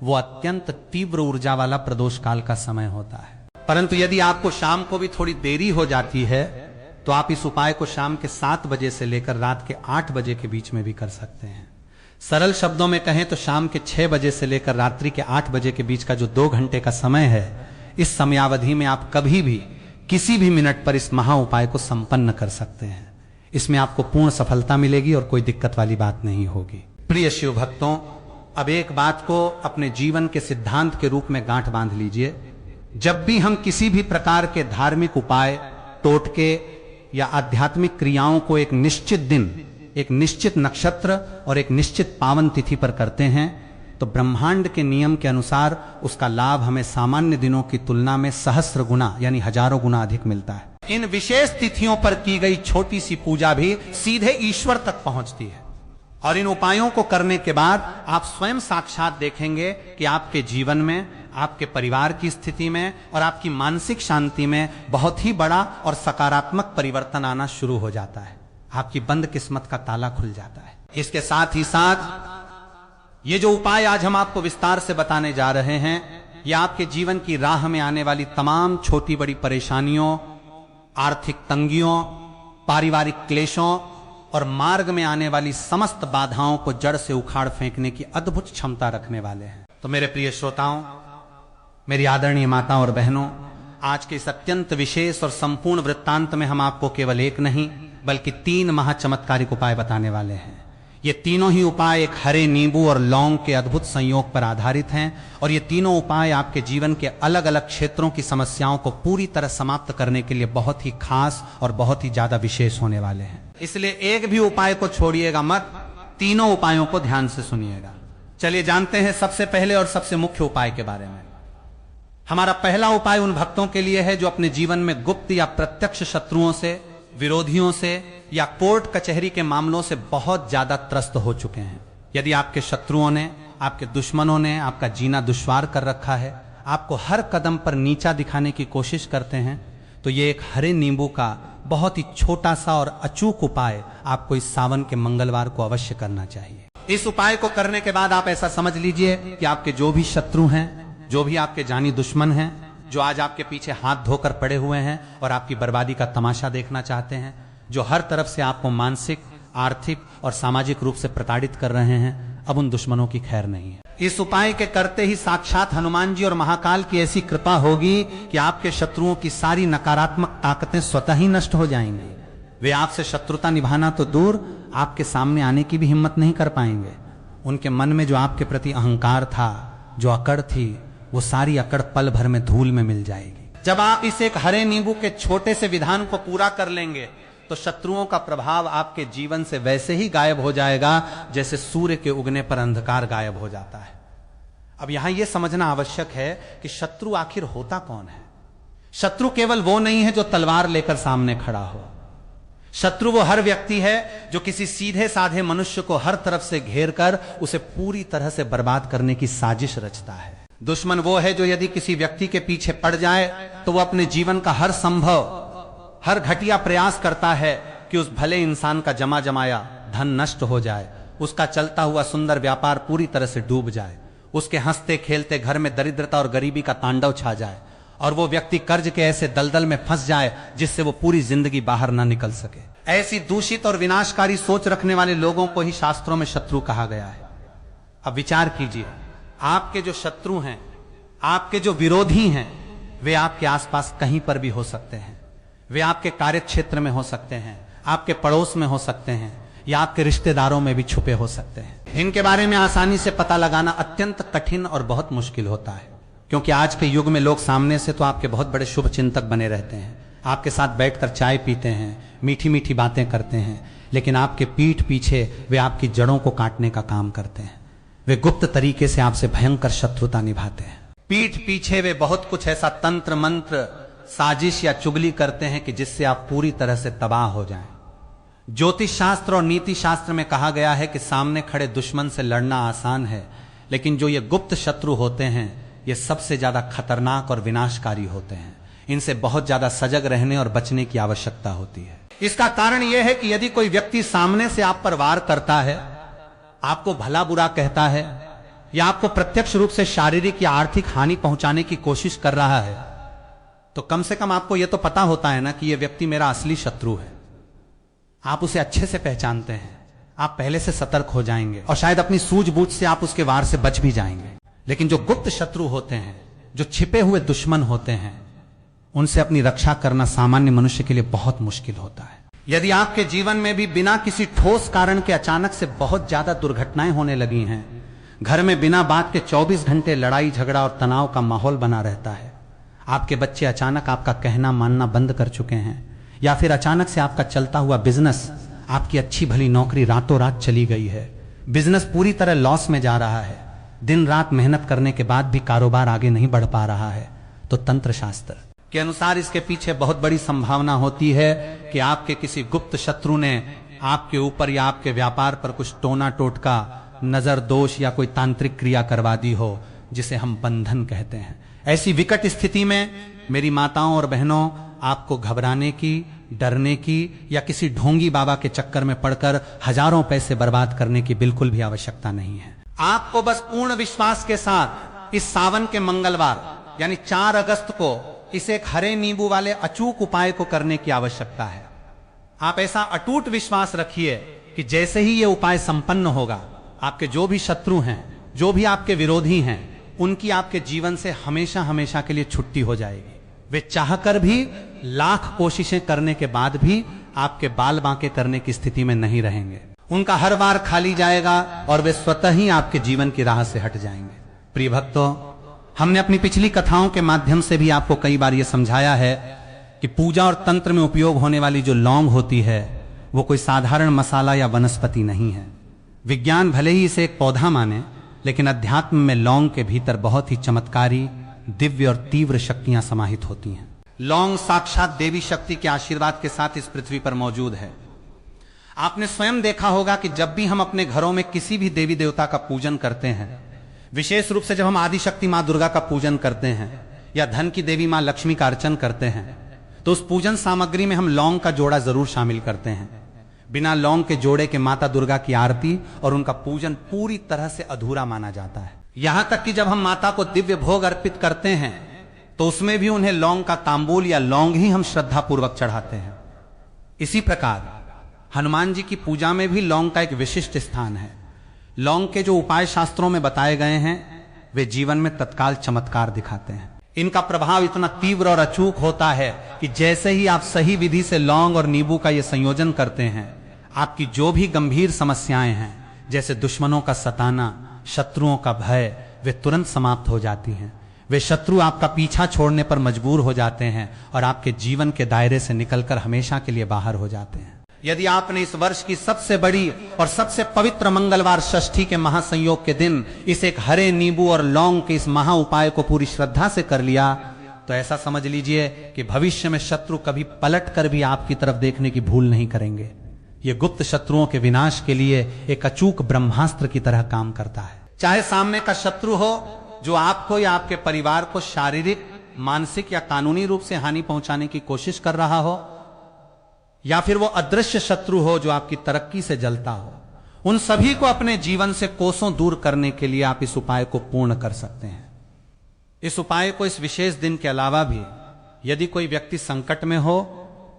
वो अत्यंत तीव्र ऊर्जा वाला प्रदोष काल का समय होता है। परंतु यदि आपको शाम को भी थोड़ी देरी हो जाती है तो आप इस उपाय को शाम के 7 बजे से लेकर रात के 8 बजे के बीच में भी कर सकते हैं। सरल शब्दों में कहें तो शाम के 6 बजे से लेकर रात्रि के 8 बजे के बीच का जो 2 घंटे का समय है, इस समयावधि में आप कभी भी किसी भी मिनट पर इस महा उपाय को संपन्न कर सकते हैं। इसमें आपको पूर्ण सफलता मिलेगी और कोई दिक्कत वाली बात नहीं होगी। प्रिय शिव भक्तों, अब एक बात को अपने जीवन के सिद्धांत के रूप में गांठ बांध लीजिए। जब भी हम किसी भी प्रकार के धार्मिक उपाय, टोटके या आध्यात्मिक क्रियाओं को एक निश्चित दिन, एक निश्चित नक्षत्र और एक निश्चित पावन तिथि पर करते हैं तो ब्रह्मांड के नियम के अनुसार उसका लाभ हमें सामान्य दिनों की तुलना में सहस्र गुना यानी हजारों गुना अधिक मिलता है। इन विशेष तिथियों पर की गई छोटी सी पूजा भी सीधे ईश्वर तक पहुंचती है, और इन उपायों को करने के बाद आप स्वयं साक्षात देखेंगे कि आपके जीवन में, आपके परिवार की स्थिति में और आपकी मानसिक शांति में बहुत ही बड़ा और सकारात्मक परिवर्तन आना शुरू हो जाता है। आपकी बंद किस्मत का ताला खुल जाता है। इसके साथ ही साथ ये जो उपाय आज हम आपको विस्तार से बताने जा रहे हैं, ये आपके जीवन की राह में आने वाली तमाम छोटी बड़ी परेशानियों, आर्थिक तंगियों, पारिवारिक क्लेशों और मार्ग में आने वाली समस्त बाधाओं को जड़ से उखाड़ फेंकने की अद्भुत क्षमता रखने वाले हैं। तो मेरे प्रिय श्रोताओं, मेरी आदरणीय माताओं और बहनों, आज के इस अत्यंत विशेष और संपूर्ण वृत्तांत में हम आपको केवल एक नहीं बल्कि 3 महाचमत्कारिक उपाय बताने वाले हैं। ये तीनों ही उपाय एक हरे नींबू और लौंग के अद्भुत संयोग पर आधारित हैं, और ये तीनों उपाय आपके जीवन के अलग अलग क्षेत्रों की समस्याओं को पूरी तरह समाप्त करने के लिए बहुत ही खास और बहुत ही ज्यादा विशेष होने वाले हैं। इसलिए एक भी उपाय को छोड़िएगा मत, तीनों उपायों को ध्यान से सुनिएगा। चलिए जानते हैं सबसे पहले और सबसे मुख्य उपाय के बारे में। हमारा पहला उपाय उन भक्तों के लिए है जो अपने जीवन में गुप्त या प्रत्यक्ष शत्रुओं से, विरोधियों से या कोर्ट कचहरी के मामलों से बहुत ज्यादा त्रस्त हो चुके हैं। यदि आपके शत्रुओं ने, आपके दुश्मनों ने आपका जीना दुश्वार कर रखा है, आपको हर कदम पर नीचा दिखाने की कोशिश करते हैं, तो ये एक हरे नींबू का बहुत ही छोटा सा और अचूक उपाय आपको इस सावन के मंगलवार को अवश्य करना चाहिए। इस उपाय को करने के बाद आप ऐसा समझ लीजिए कि आपके जो भी शत्रु हैं, जो भी आपके जानी दुश्मन हैं, जो आज आपके पीछे हाथ धोकर पड़े हुए हैं और आपकी बर्बादी का तमाशा देखना चाहते हैं, जो हर तरफ से आपको मानसिक, आर्थिक और सामाजिक रूप से प्रताड़ित कर रहे हैं, अब उन दुश्मनों की खैर नहीं है। इस उपाय के करते ही साक्षात हनुमान जी और महाकाल की ऐसी कृपा होगी कि आपके शत्रुओं की सारी नकारात्मक ताकतें स्वतः ही नष्ट हो जाएंगी। वे आपसे शत्रुता निभाना तो दूर, आपके सामने आने की भी हिम्मत नहीं कर पाएंगे। उनके मन में जो आपके प्रति अहंकार था, जो अकड़ थी, वो सारी अकड़ पल भर में धूल में मिल जाएगी। जब आप इस एक हरे नींबू के छोटे से विधान को पूरा कर लेंगे तो शत्रुओं का प्रभाव आपके जीवन से वैसे ही गायब हो जाएगा जैसे सूर्य के उगने पर अंधकार गायब हो जाता है। अब यहां यह समझना आवश्यक है कि शत्रु आखिर होता कौन है। शत्रु केवल वो नहीं है जो तलवार लेकर सामने खड़ा हो। शत्रु वो हर व्यक्ति है जो किसी सीधे साधे मनुष्य को हर तरफ से घेर कर उसे पूरी तरह से बर्बाद करने की साजिश रचता है। दुश्मन वो है जो यदि किसी व्यक्ति के पीछे पड़ जाए तो वो अपने जीवन का हर संभव, हर घटिया प्रयास करता है कि उस भले इंसान का जमा जमाया धन नष्ट हो जाए, उसका चलता हुआ सुंदर व्यापार पूरी तरह से डूब जाए, उसके हंसते खेलते घर में दरिद्रता और गरीबी का तांडव छा जाए और वो व्यक्ति कर्ज के ऐसे दलदल में फंस जाए जिससे वो पूरी जिंदगी बाहर ना निकल सके। ऐसी दूषित और विनाशकारी सोच रखने वाले लोगों को ही शास्त्रों में शत्रु कहा गया है। अब विचार कीजिए, आपके जो शत्रु हैं, आपके जो विरोधी हैं, वे आपके आसपास कहीं पर भी हो सकते हैं। वे आपके कार्य क्षेत्र में हो सकते हैं, आपके पड़ोस में हो सकते हैं या आपके रिश्तेदारों में भी छुपे हो सकते हैं। इनके बारे में आसानी से पता लगाना अत्यंत कठिन और बहुत मुश्किल होता है, क्योंकि आज के युग में लोग सामने से तो आपके बहुत बड़े शुभ चिंतक बने रहते हैं, आपके साथ बैठकर चाय पीते हैं, मीठी मीठी बातें करते हैं, लेकिन आपके पीठ पीछे वे आपकी जड़ों को काटने का काम करते हैं। वे गुप्त तरीके से आपसे भयंकर शत्रुता निभाते हैं। पीठ पीछे वे बहुत कुछ ऐसा तंत्र मंत्र, साजिश या चुगली करते हैं कि जिससे आप पूरी तरह से तबाह हो जाएं। ज्योतिष शास्त्र और नीति शास्त्र में कहा गया है कि सामने खड़े दुश्मन से लड़ना आसान है, लेकिन जो ये गुप्त शत्रु होते हैं ये सबसे ज्यादा खतरनाक और विनाशकारी होते हैं। इनसे बहुत ज्यादा सजग रहने और बचने की आवश्यकता होती है। इसका कारण यह है कि यदि कोई व्यक्ति सामने से आप पर वार करता है, आपको भला बुरा कहता है या आपको प्रत्यक्ष रूप से शारीरिक या आर्थिक हानि पहुंचाने की कोशिश कर रहा है, तो कम से कम आपको यह तो पता होता है ना कि यह व्यक्ति मेरा असली शत्रु है। आप उसे अच्छे से पहचानते हैं, आप पहले से सतर्क हो जाएंगे और शायद अपनी सूझबूझ से आप उसके वार से बच भी जाएंगे। लेकिन जो गुप्त शत्रु होते हैं, जो छिपे हुए दुश्मन होते हैं, उनसे अपनी रक्षा करना सामान्य मनुष्य के लिए बहुत मुश्किल होता है। यदि आपके जीवन में भी बिना किसी ठोस कारण के अचानक से बहुत ज्यादा दुर्घटनाएं होने लगी हैं, घर में बिना बात के 24 घंटे लड़ाई झगड़ा और तनाव का माहौल बना रहता है, आपके बच्चे अचानक आपका कहना मानना बंद कर चुके हैं, या फिर अचानक से आपका चलता हुआ बिजनेस, आपकी अच्छी भली नौकरी रातों रात चली गई है, बिजनेस पूरी तरह लॉस में जा रहा है, दिन रात मेहनत करने के बाद भी कारोबार आगे नहीं बढ़ पा रहा है, तो तंत्र शास्त्र के अनुसार इसके पीछे बहुत बड़ी संभावना होती है कि आपके किसी गुप्त शत्रु ने आपके ऊपर या आपके व्यापार पर कुछ टोना टोटका, नजर दोष या कोई तांत्रिक क्रिया करवा दी हो, जिसे हम बंधन कहते हैं। ऐसी विकट स्थिति में मेरी माताओं और बहनों, आपको घबराने की, डरने की या किसी ढोंगी बाबा के चक्कर में पड़कर हजारों पैसे बर्बाद करने की बिल्कुल भी आवश्यकता नहीं है। आपको बस पूर्ण विश्वास के साथ इस सावन के मंगलवार यानी 4 अगस्त को इस एक हरे नींबू वाले अचूक उपाय को करने की आवश्यकता है। आप ऐसा अटूट विश्वास रखिए कि जैसे ही यह उपाय संपन्न होगा, आपके जो भी शत्रु हैं, जो भी आपके विरोधी हैं, उनकी आपके जीवन से हमेशा हमेशा के लिए छुट्टी हो जाएगी। वे चाहकर भी लाख कोशिशें करने के बाद भी आपके बाल बांके करने की स्थिति में नहीं रहेंगे। उनका हर बार खाली जाएगा और वे स्वतः ही आपके जीवन की राह से हट जाएंगे। प्रिय भक्तों, हमने अपनी पिछली कथाओं के माध्यम से भी आपको कई बार यह समझाया है कि पूजा और तंत्र में उपयोग होने वाली जो लौंग होती है, वो कोई साधारण मसाला या वनस्पति नहीं है। विज्ञान भले ही इसे एक पौधा माने, लेकिन अध्यात्म में लौंग के भीतर बहुत ही चमत्कारी, दिव्य और तीव्र शक्तियां समाहित होती हैं। लौंग साक्षात देवी शक्ति के आशीर्वाद के साथ इस पृथ्वी पर मौजूद है। आपने स्वयं देखा होगा कि जब भी हम अपने घरों में किसी भी देवी देवता का पूजन करते हैं, विशेष रूप से जब हम आदिशक्ति मां दुर्गा का पूजन करते हैं या धन की देवी मां लक्ष्मी का अर्चन करते हैं, तो उस पूजन सामग्री में हम लौंग का जोड़ा जरूर शामिल करते हैं। बिना लौंग के जोड़े के माता दुर्गा की आरती और उनका पूजन पूरी तरह से अधूरा माना जाता है। यहां तक कि जब हम माता को दिव्य भोग अर्पित करते हैं तो उसमें भी उन्हें लौंग का तांबूल या लौंग ही हम श्रद्धा पूर्वक चढ़ाते हैं। इसी प्रकार हनुमान जी की पूजा में भी लौंग का एक विशिष्ट स्थान है। लौंग के जो उपाय शास्त्रों में बताए गए हैं वे जीवन में तत्काल चमत्कार दिखाते हैं। इनका प्रभाव इतना तीव्र और अचूक होता है कि जैसे ही आप सही विधि से लौंग और नींबू का ये संयोजन करते हैं, आपकी जो भी गंभीर समस्याएं हैं, जैसे दुश्मनों का सताना, शत्रुओं का भय, वे तुरंत समाप्त हो जाती हैं। वे शत्रु आपका पीछा छोड़ने पर मजबूर हो जाते हैं और आपके जीवन के दायरे से निकलकर हमेशा के लिए बाहर हो जाते हैं। यदि आपने इस वर्ष की सबसे बड़ी और सबसे पवित्र मंगलवार षष्ठी के महासंयोग के दिन इस एक हरे नींबू और लौंग के इस महा उपाय को पूरी श्रद्धा से कर लिया, तो ऐसा समझ लीजिए कि भविष्य में शत्रु कभी पलट कर भी आपकी तरफ देखने की भूल नहीं करेंगे। ये गुप्त शत्रुओं के विनाश के लिए एक अचूक ब्रह्मास्त्र की तरह काम करता है। चाहे सामने का शत्रु हो जो आपको या आपके परिवार को शारीरिक, मानसिक या कानूनी रूप से हानि पहुंचाने की कोशिश कर रहा हो, या फिर वो अदृश्य शत्रु हो जो आपकी तरक्की से जलता हो, उन सभी को अपने जीवन से कोसों दूर करने के लिए आप इस उपाय को पूर्ण कर सकते हैं। इस उपाय को इस विशेष दिन के अलावा भी यदि कोई व्यक्ति संकट में हो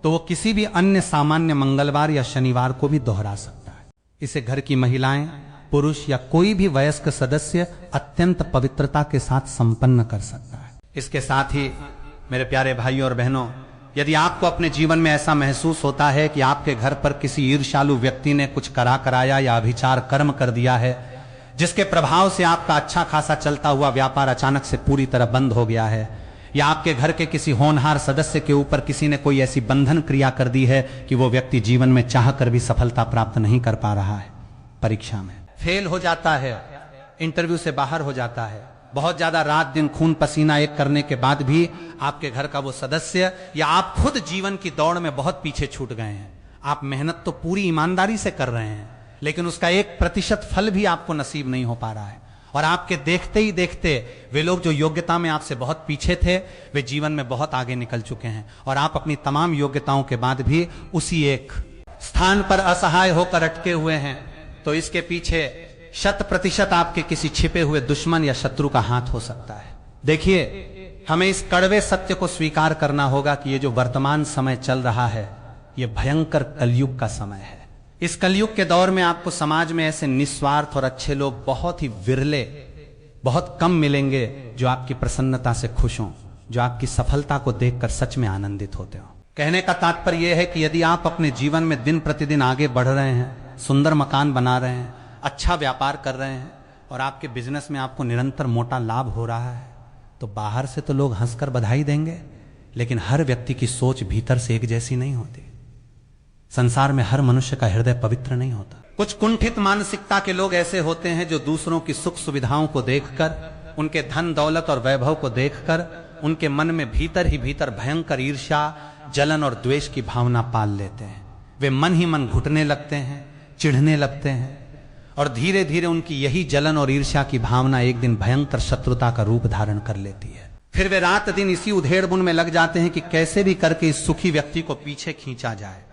तो वो किसी भी अन्य सामान्य मंगलवार या शनिवार को भी दोहरा सकता है। इसे घर की महिलाएं, पुरुष या कोई भी वयस्क सदस्य अत्यंत पवित्रता के साथ संपन्न कर सकता है। इसके साथ ही मेरे प्यारे भाइयों और बहनों, यदि आपको अपने जीवन में ऐसा महसूस होता है कि आपके घर पर किसी ईर्ष्यालु व्यक्ति ने कुछ करा कराया या अभिचार कर्म कर दिया है, जिसके प्रभाव से आपका अच्छा खासा चलता हुआ व्यापार अचानक से पूरी तरह बंद हो गया है, या आपके घर के किसी होनहार सदस्य के ऊपर किसी ने कोई ऐसी बंधन क्रिया कर दी है कि वो व्यक्ति जीवन में चाहकर भी सफलता प्राप्त नहीं कर पा रहा है, परीक्षा में फेल हो जाता है, इंटरव्यू से बाहर हो जाता है, बहुत ज्यादा रात दिन खून पसीना एक करने के बाद भी आपके घर का वो सदस्य या आप खुद जीवन की दौड़ में बहुत पीछे छूट गए हैं। आप मेहनत तो पूरी ईमानदारी से कर रहे हैं, लेकिन उसका 1% फल भी आपको नसीब नहीं हो पा रहा है, और आपके देखते ही देखते वे लोग जो योग्यता में आपसे बहुत पीछे थे, वे जीवन में बहुत आगे निकल चुके हैं, और आप अपनी तमाम योग्यताओं के बाद भी उसी एक स्थान पर असहाय होकर अटके हुए हैं। तो इसके पीछे 100% आपके किसी छिपे हुए दुश्मन या शत्रु का हाथ हो सकता है। देखिए, हमें इस कड़वे सत्य को स्वीकार करना होगा कि ये जो वर्तमान समय चल रहा है, ये भयंकर कलयुग का समय है। इस कलयुग के दौर में आपको समाज में ऐसे निस्वार्थ और अच्छे लोग बहुत ही विरले, बहुत कम मिलेंगे जो आपकी प्रसन्नता से खुश हों, जो आपकी सफलता को देखकर सच में आनंदित होते हो। कहने का तात्पर्य यह है कि यदि आप अपने जीवन में दिन प्रतिदिन आगे बढ़ रहे हैं, सुंदर मकान बना रहे हैं, अच्छा व्यापार कर रहे हैं और आपके बिजनेस में आपको निरंतर मोटा लाभ हो रहा है, तो बाहर से तो लोग हंसकर बधाई देंगे, लेकिन हर व्यक्ति की सोच भीतर से एक जैसी नहीं होती। संसार में हर मनुष्य का हृदय पवित्र नहीं होता। कुछ कुंठित मानसिकता के लोग ऐसे होते हैं जो दूसरों की सुख सुविधाओं को देखकर, उनके धन दौलत और वैभव को देखकर उनके मन में भीतर ही भीतर भयंकर ईर्ष्या, जलन और द्वेष की भावना पाल लेते हैं। वे मन ही मन घुटने लगते हैं, चिढ़ने लगते हैं, और धीरे धीरे उनकी यही जलन और ईर्ष्या की भावना एक दिन भयंकर शत्रुता का रूप धारण कर लेती है। फिर वे रात दिन इसी उधेड़बुन में लग जाते हैं कि कैसे भी करके इस सुखी व्यक्ति को पीछे खींचा जाए,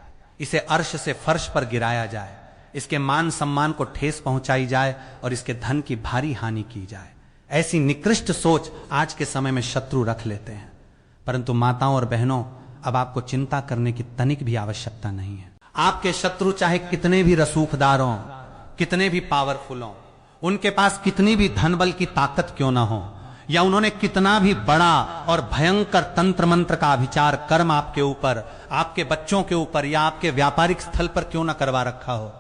इसे अर्श से फर्श पर गिराया जाए, इसके मान सम्मान को ठेस पहुंचाई जाए और इसके धन की भारी हानि की जाए। ऐसी निकृष्ट सोच आज के समय में शत्रु रख लेते हैं। परंतु माताओं और बहनों, अब आपको चिंता करने की तनिक भी आवश्यकता नहीं है। आपके शत्रु चाहे कितने भी रसूखदार हों, कितने भी पावरफुल हों, उनके पास कितनी भी धन बल की ताकत क्यों ना हो, या उन्होंने कितना भी बड़ा और भयंकर तंत्र मंत्र का अभिचार कर्म आपके ऊपर, आपके बच्चों के ऊपर या आपके व्यापारिक स्थल पर क्यों ना करवा रखा हो,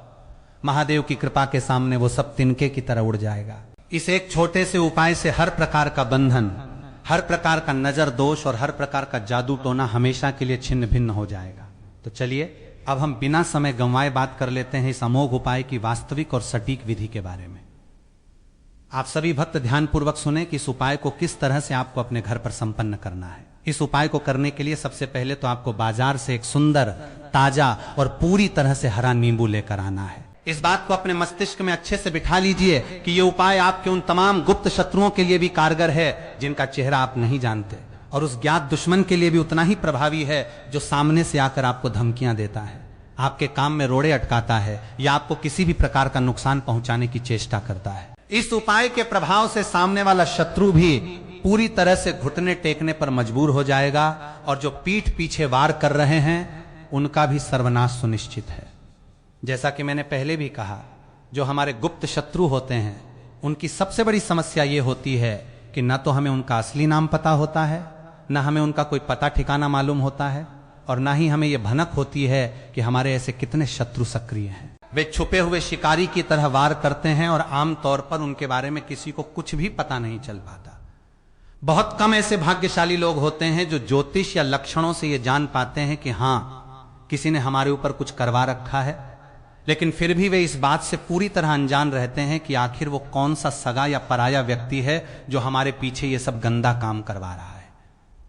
महादेव की कृपा के सामने वो सब तिनके की तरह उड़ जाएगा। इस एक छोटे से उपाय से हर प्रकार का बंधन, हर प्रकार का नजर दोष और हर प्रकार का जादू टोना हमेशा के लिए छिन्न भिन्न हो जाएगा। तो चलिए अब हम बिना समय गंवाए बात कर लेते हैं इस अमोघ उपाय की वास्तविक और सटीक विधि के बारे में। आप सभी भक्त ध्यान पूर्वक सुने कि इस उपाय को किस तरह से आपको अपने घर पर संपन्न करना है। इस उपाय को करने के लिए सबसे पहले तो आपको बाजार से एक सुंदर, ताजा और पूरी तरह से हरा नींबू लेकर आना है। इस बात को अपने मस्तिष्क में अच्छे से बिठा लीजिए कि यह उपाय आपके उन तमाम गुप्त शत्रुओं के लिए भी कारगर है जिनका चेहरा आप नहीं जानते, और उस ज्ञात दुश्मन के लिए भी उतना ही प्रभावी है जो सामने से आकर आपको धमकियां देता है, आपके काम में रोड़े अटकाता है या आपको किसी भी प्रकार का नुकसान पहुंचाने की चेष्टा करता है। इस उपाय के प्रभाव से सामने वाला शत्रु भी पूरी तरह से घुटने टेकने पर मजबूर हो जाएगा, और जो पीठ पीछे वार कर रहे हैं उनका भी सर्वनाश सुनिश्चित है। जैसा कि मैंने पहले भी कहा, जो हमारे गुप्त शत्रु होते हैं उनकी सबसे बड़ी समस्या यह होती है कि न तो हमें उनका असली नाम पता होता है, न हमें उनका कोई पता ठिकाना मालूम होता है, और न ही हमें यह भनक होती है कि हमारे ऐसे कितने शत्रु सक्रिय हैं। वे छुपे हुए शिकारी की तरह वार करते हैं और आमतौर पर उनके बारे में किसी को कुछ भी पता नहीं चल पाता। बहुत कम ऐसे भाग्यशाली लोग होते हैं जो ज्योतिष या लक्षणों से यह जान पाते हैं कि हां, किसी ने हमारे ऊपर कुछ करवा रखा है, लेकिन फिर भी वे इस बात से पूरी तरह अनजान रहते हैं कि आखिर वो कौन सा सगा या पराया व्यक्ति है जो हमारे पीछे ये सब गंदा काम करवा रहा है।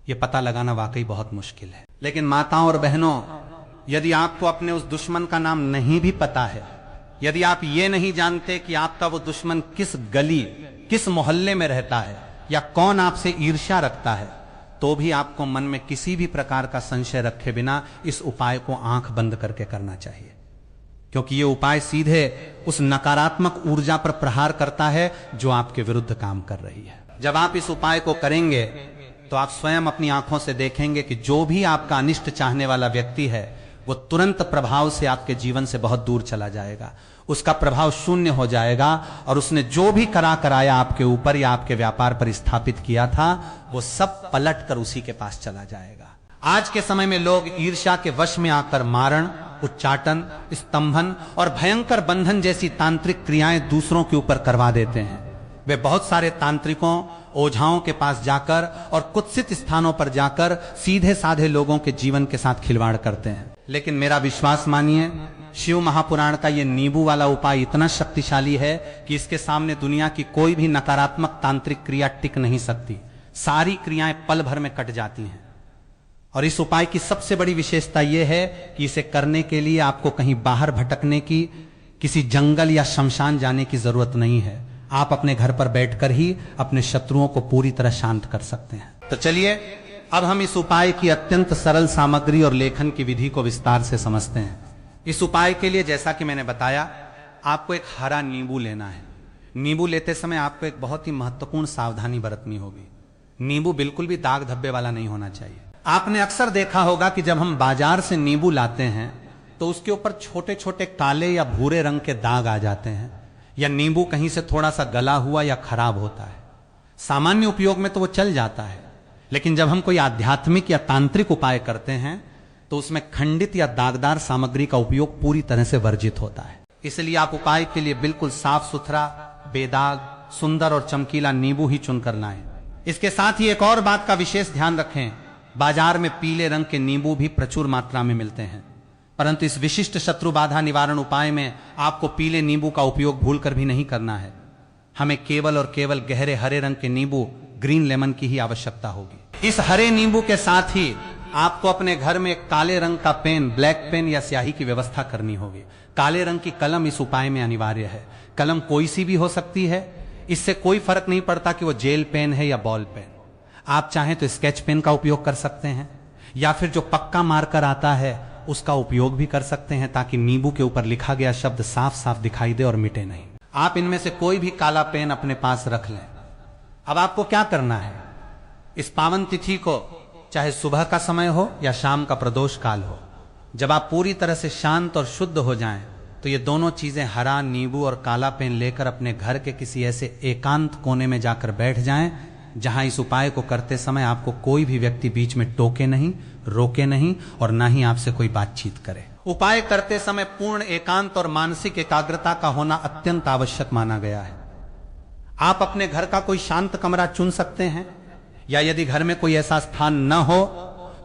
ये पता लगाना वाकई बहुत मुश्किल है। लेकिन माताओं और बहनों, यदि आपको अपने उस दुश्मन का नाम नहीं भी पता है, यदि आप ये नहीं जानते कि आपका वो दुश्मन किस गली, किस मोहल्ले में रहता है या कौन आपसे ईर्ष्या रखता है, तो भी आपको मन में किसी भी प्रकार का संशय रखे बिना इस उपाय को आंख बंद करके करना चाहिए, क्योंकि ये उपाय सीधे उस नकारात्मक ऊर्जा पर प्रहार करता है जो आपके विरुद्ध काम कर रही है। जब आप इस उपाय को करेंगे तो आप स्वयं अपनी आंखों से देखेंगे कि जो भी आपका अनिष्ट चाहने वाला व्यक्ति है वो तुरंत प्रभाव से आपके जीवन से बहुत दूर चला जाएगा, उसका प्रभाव शून्य हो जाएगा, और उसने जो भी कराया आपके ऊपर या आपके व्यापार पर स्थापित किया था वो सब पलट कर उसी के पास चला जाएगा। आज के समय में लोग ईर्ष्या के वश में आकर मारण, उच्चाटन, स्तंभन और भयंकर बंधन जैसी तांत्रिक क्रियाएं दूसरों के ऊपर करवा देते हैं। वे बहुत सारे तांत्रिकों, ओझाओं के पास जाकर और कुत्सित स्थानों पर जाकर सीधे साधे लोगों के जीवन के साथ खिलवाड़ करते हैं। लेकिन मेरा विश्वास मानिए, शिव महापुराण का यह नींबू वाला उपाय इतना शक्तिशाली है कि इसके सामने दुनिया की कोई भी नकारात्मक तांत्रिक क्रिया टिक नहीं सकती। सारी क्रियाएं पल भर में कट जाती हैं। और इस उपाय की सबसे बड़ी विशेषता यह है कि इसे करने के लिए आपको कहीं बाहर भटकने की, किसी जंगल या शमशान जाने की जरूरत नहीं है। आप अपने घर पर बैठकर ही अपने शत्रुओं को पूरी तरह शांत कर सकते हैं। तो चलिए अब हम इस उपाय की अत्यंत सरल सामग्री और लेखन की विधि को विस्तार से समझते हैं। इस उपाय के लिए, जैसा कि मैंने बताया, आपको एक हरा नींबू लेना है। नींबू लेते समय आपको एक बहुत ही महत्वपूर्ण सावधानी बरतनी होगी। नींबू बिल्कुल भी दाग धब्बे वाला नहीं होना चाहिए। आपने अक्सर देखा होगा कि जब हम बाजार से नींबू लाते हैं तो उसके ऊपर छोटे छोटे काले या भूरे रंग के दाग आ जाते हैं, या नींबू कहीं से थोड़ा सा गला हुआ या खराब होता है। सामान्य उपयोग में तो वो चल जाता है, लेकिन जब हम कोई आध्यात्मिक या तांत्रिक उपाय करते हैं तो उसमें खंडित या दागदार सामग्री का उपयोग पूरी तरह से वर्जित होता है। इसलिए आप उपाय के लिए बिल्कुल साफ सुथरा, बेदाग, सुंदर और चमकीला नींबू ही चुनकर लाएं। इसके साथ ही एक और बात का विशेष ध्यान रखें, बाजार में पीले रंग के नींबू भी प्रचुर मात्रा में मिलते हैं, परंतु इस विशिष्ट शत्रु बाधा निवारण उपाय में आपको पीले नींबू का उपयोग भूलकर भी नहीं करना है। हमें केवल और केवल गहरे हरे रंग के नींबू, ग्रीन लेमन की ही आवश्यकता होगी। इस हरे नींबू के साथ ही आपको अपने घर में एक काले रंग का पेन, ब्लैक पेन या स्याही की व्यवस्था करनी होगी। काले रंग की कलम इस उपाय में अनिवार्य है। कलम कोई सी भी हो सकती है, इससे कोई फर्क नहीं पड़ता कि वो जेल पेन है या बॉल पेन। आप चाहें तो स्केच पेन का उपयोग कर सकते हैं, या फिर जो पक्का मार्कर आता है उसका उपयोग भी कर सकते हैं, ताकि नींबू के ऊपर लिखा गया शब्द साफ साफ दिखाई दे और मिटे नहीं। आप इनमें से कोई भी काला पेन अपने पास रख लें। अब आपको क्या करना है, इस पावन तिथि को, चाहे सुबह का समय हो या शाम का प्रदोष काल हो, जब आप पूरी तरह से शांत और शुद्ध हो जाएं, तो ये दोनों चीजें, हरा नींबू और काला पेन, लेकर अपने घर के किसी ऐसे एकांत कोने में जाकर बैठ जाएं जहां इस उपाय को करते समय आपको कोई भी व्यक्ति बीच में टोके नहीं, रोके नहीं और ना ही आपसे कोई बातचीत करे। उपाय करते समय पूर्ण एकांत और मानसिक एकाग्रता का होना अत्यंत आवश्यक माना गया है। आप अपने घर का कोई शांत कमरा चुन सकते हैं, या यदि घर में कोई ऐसा स्थान न हो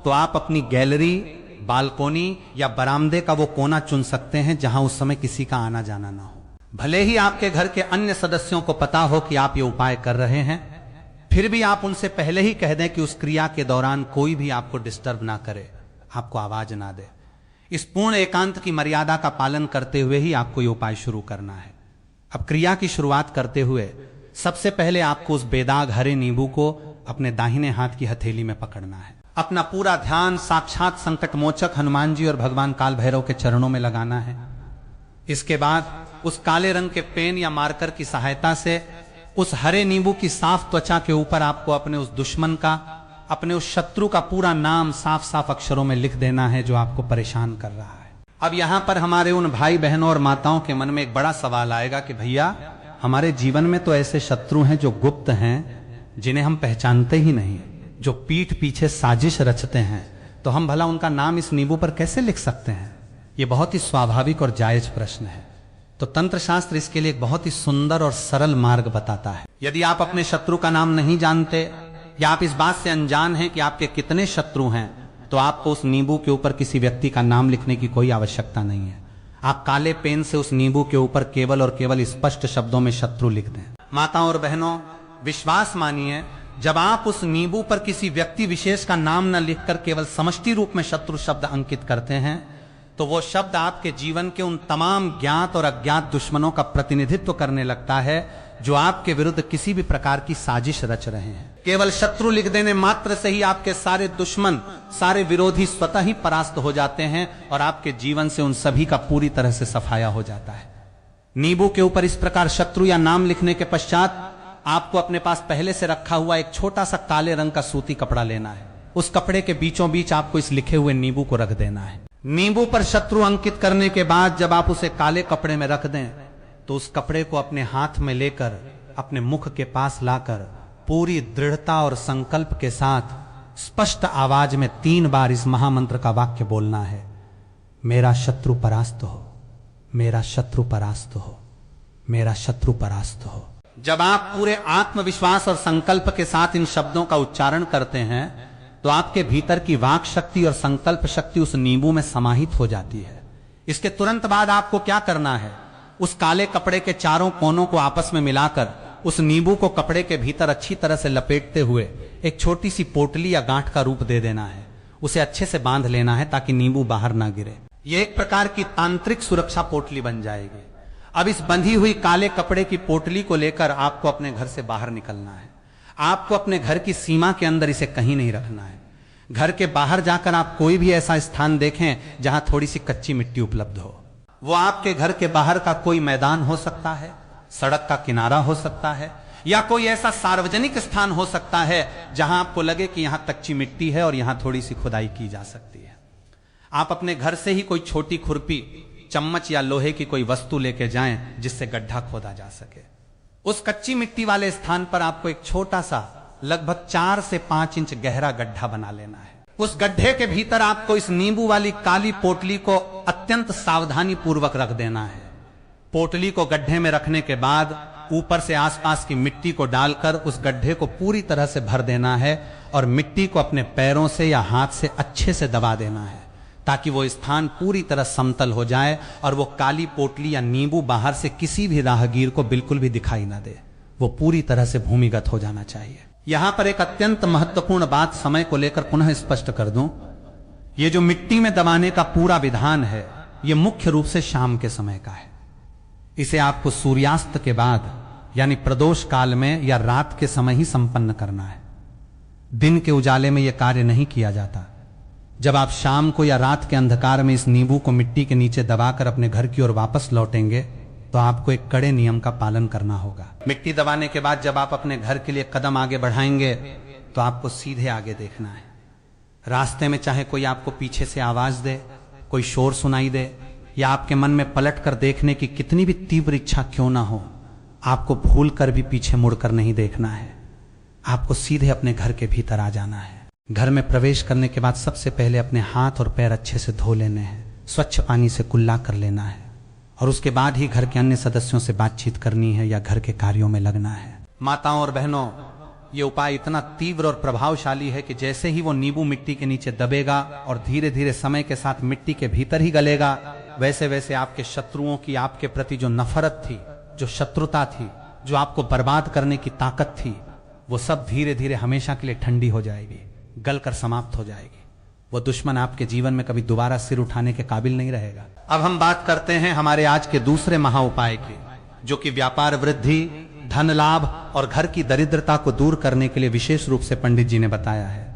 तो आप अपनी गैलरी, बालकोनी या बरामदे का वो कोना चुन सकते हैं जहां उस समय किसी का आना जाना ना हो। भले ही आपके घर के अन्य सदस्यों को पता हो कि आप ये उपाय कर रहे हैं, फिर भी आप उनसे पहले ही कह दें कि उस क्रिया के दौरान कोई भी आपको डिस्टर्ब ना करे, आपको आवाज ना दे। इस पूर्ण एकांत की मर्यादा का पालन करते हुए ही आपको ये उपाय शुरू करना है। अब क्रिया की शुरुआत करते हुए सबसे पहले आपको उस बेदाग हरे नींबू को अपने दाहिने हाथ की हथेली में पकड़ना है। अपना पूरा ध्यान साक्षात संकट मोचक हनुमान जी और भगवान काल भैरव के चरणों में लगाना है। इसके बाद उस काले रंग के पेन या मार्कर की सहायता से उस हरे नींबू की साफ त्वचा के ऊपर आपको अपने उस दुश्मन का, अपने उस शत्रु का पूरा नाम साफ साफ अक्षरों में लिख देना है जो आपको परेशान कर रहा है। अब यहां पर हमारे उन भाई बहनों और माताओं के मन में एक बड़ा सवाल आएगा कि भैया, हमारे जीवन में तो ऐसे शत्रु हैं जो गुप्त हैं, जिन्हें हम पहचानते ही नहीं, जो पीठ पीछे साजिश रचते हैं, तो हम भला उनका नाम इस नींबू पर कैसे लिख सकते हैं? ये बहुत ही स्वाभाविक और जायज प्रश्न है। तो तंत्र शास्त्र इसके लिए एक बहुत ही सुंदर और सरल मार्ग बताता है। यदि आप अपने शत्रु का नाम नहीं जानते या आप इस बात से अनजान हैं कि आपके कितने शत्रु हैं, तो आपको उस नींबू के ऊपर किसी व्यक्ति का नाम लिखने की कोई आवश्यकता नहीं है। आप काले पेन से उस नींबू के ऊपर केवल और केवल स्पष्ट शब्दों में शत्रु लिख दें। माताओं और बहनों, विश्वास मानिए, जब आप उस नींबू पर किसी व्यक्ति विशेष का नाम न लिखकर केवल समष्टि रूप में शत्रु शब्द अंकित करते हैं, तो वो शब्द आपके जीवन के उन तमाम ज्ञात और अज्ञात दुश्मनों का प्रतिनिधित्व करने लगता है जो आपके विरुद्ध किसी भी प्रकार की साजिश रच रहे हैं। केवल शत्रु लिख देने मात्र से ही आपके सारे दुश्मन, सारे विरोधी स्वतः ही परास्त हो जाते हैं और आपके जीवन से उन सभी का पूरी तरह से सफाया हो जाता है। नींबू के ऊपर इस प्रकार शत्रु या नाम लिखने के पश्चात आपको अपने पास पहले से रखा हुआ एक छोटा सा काले रंग का सूती कपड़ा लेना है। उस कपड़े के बीचों बीच आपको इस लिखे हुए नींबू को रख देना है। नींबू पर शत्रु अंकित करने के बाद जब आप उसे काले कपड़े में रख दें, तो उस कपड़े को अपने हाथ में लेकर अपने मुख के पास लाकर पूरी दृढ़ता और संकल्प के साथ स्पष्ट आवाज में 3 बार इस महामंत्र का वाक्य बोलना है। मेरा शत्रु परास्त हो, मेरा शत्रु परास्त हो, मेरा शत्रु परास्त हो। जब आप पूरे आत्मविश्वास और संकल्प के साथ इन शब्दों का उच्चारण करते हैं, तो आपके भीतर की वाक शक्ति और संकल्प शक्ति उस नींबू में समाहित हो जाती है। इसके तुरंत बाद आपको क्या करना है? उस काले कपड़े के चारों कोनों को आपस में मिलाकर उस नींबू को कपड़े के भीतर अच्छी तरह से लपेटते हुए एक छोटी सी पोटली या गांठ का रूप दे देना है। उसे अच्छे से बांध लेना है ताकि नींबू बाहर ना गिरे। यह एक प्रकार की तांत्रिक सुरक्षा पोटली बन जाएगी। अब इस बंधी हुई काले कपड़े की पोटली को लेकर आपको अपने घर से बाहर निकलना है। आपको अपने घर की सीमा के अंदर इसे कहीं नहीं रखना है। घर के बाहर जाकर आप कोई भी ऐसा स्थान देखें जहां थोड़ी सी कच्ची मिट्टी उपलब्ध हो। वो आपके घर के बाहर का कोई मैदान हो सकता है, सड़क का किनारा हो सकता है, या कोई ऐसा सार्वजनिक स्थान हो सकता है जहां आपको लगे कि यहां कच्ची मिट्टी है और यहां थोड़ी सी खुदाई की जा सकती है। आप अपने घर से ही कोई छोटी खुरपी, चम्मच या लोहे की कोई वस्तु लेके जाएं जिससे गड्ढा खोदा जा सके। उस कच्ची मिट्टी वाले स्थान पर आपको एक छोटा सा लगभग 4 से 5 इंच गहरा गड्ढा बना लेना है। उस गड्ढे के भीतर आपको इस नींबू वाली काली पोटली को अत्यंत सावधानी पूर्वक रख देना है। पोटली को गड्ढे में रखने के बाद ऊपर से आसपास की मिट्टी को डालकर उस गड्ढे को पूरी तरह से भर देना है और मिट्टी को अपने पैरों से या हाथ से अच्छे से दबा देना है ताकि वो स्थान पूरी तरह समतल हो जाए और वो काली पोटली या नींबू बाहर से किसी भी राहगीर को बिल्कुल भी दिखाई ना दे। वो पूरी तरह से भूमिगत हो जाना चाहिए। यहां पर एक अत्यंत महत्वपूर्ण बात समय को लेकर पुनः स्पष्ट कर दूं। ये जो मिट्टी में दबाने का पूरा विधान है, ये मुख्य रूप से शाम के समय का है। इसे आपको सूर्यास्त के बाद यानी प्रदोष काल में या रात के समय ही संपन्न करना है। दिन के उजाले में यह कार्य नहीं किया जाता। जब आप शाम को या रात के अंधकार में इस नींबू को मिट्टी के नीचे दबाकर अपने घर की ओर वापस लौटेंगे तो आपको एक कड़े नियम का पालन करना होगा। मिट्टी दबाने के बाद जब आप अपने घर के लिए कदम आगे बढ़ाएंगे तो आपको सीधे आगे देखना है। रास्ते में चाहे कोई आपको पीछे से आवाज दे, कोई शोर सुनाई दे या आपके मन में पलट कर देखने की कितनी भी तीव्र इच्छा क्यों ना हो, आपको भूल कर भी पीछे मुड़कर नहीं देखना है। आपको सीधे अपने घर के भीतर आ जाना है। घर में प्रवेश करने के बाद सबसे पहले अपने हाथ और पैर अच्छे से धो लेने हैं, स्वच्छ पानी से कुल्ला कर लेना है और उसके बाद ही घर के अन्य सदस्यों से बातचीत करनी है या घर के कार्यों में लगना है। माताओं और बहनों, ये उपाय इतना तीव्र और प्रभावशाली है कि जैसे ही वो नींबू मिट्टी के नीचे दबेगा और धीरे धीरे समय के साथ मिट्टी के भीतर ही गलेगा, वैसे वैसे आपके शत्रुओं की आपके प्रति जो नफरत थी, जो शत्रुता थी, जो आपको बर्बाद करने की ताकत थी, वो सब धीरे धीरे हमेशा के लिए ठंडी हो जाएगी, गलकर समाप्त हो जाएगी। वो दुश्मन आपके जीवन में कभी दोबारा सिर उठाने के काबिल नहीं रहेगा। अब हम बात करते हैं हमारे आज के दूसरे महा उपाय की, जो कि व्यापार वृद्धि, धन लाभ और घर की दरिद्रता को दूर करने के लिए विशेष रूप से पंडित जी ने बताया है।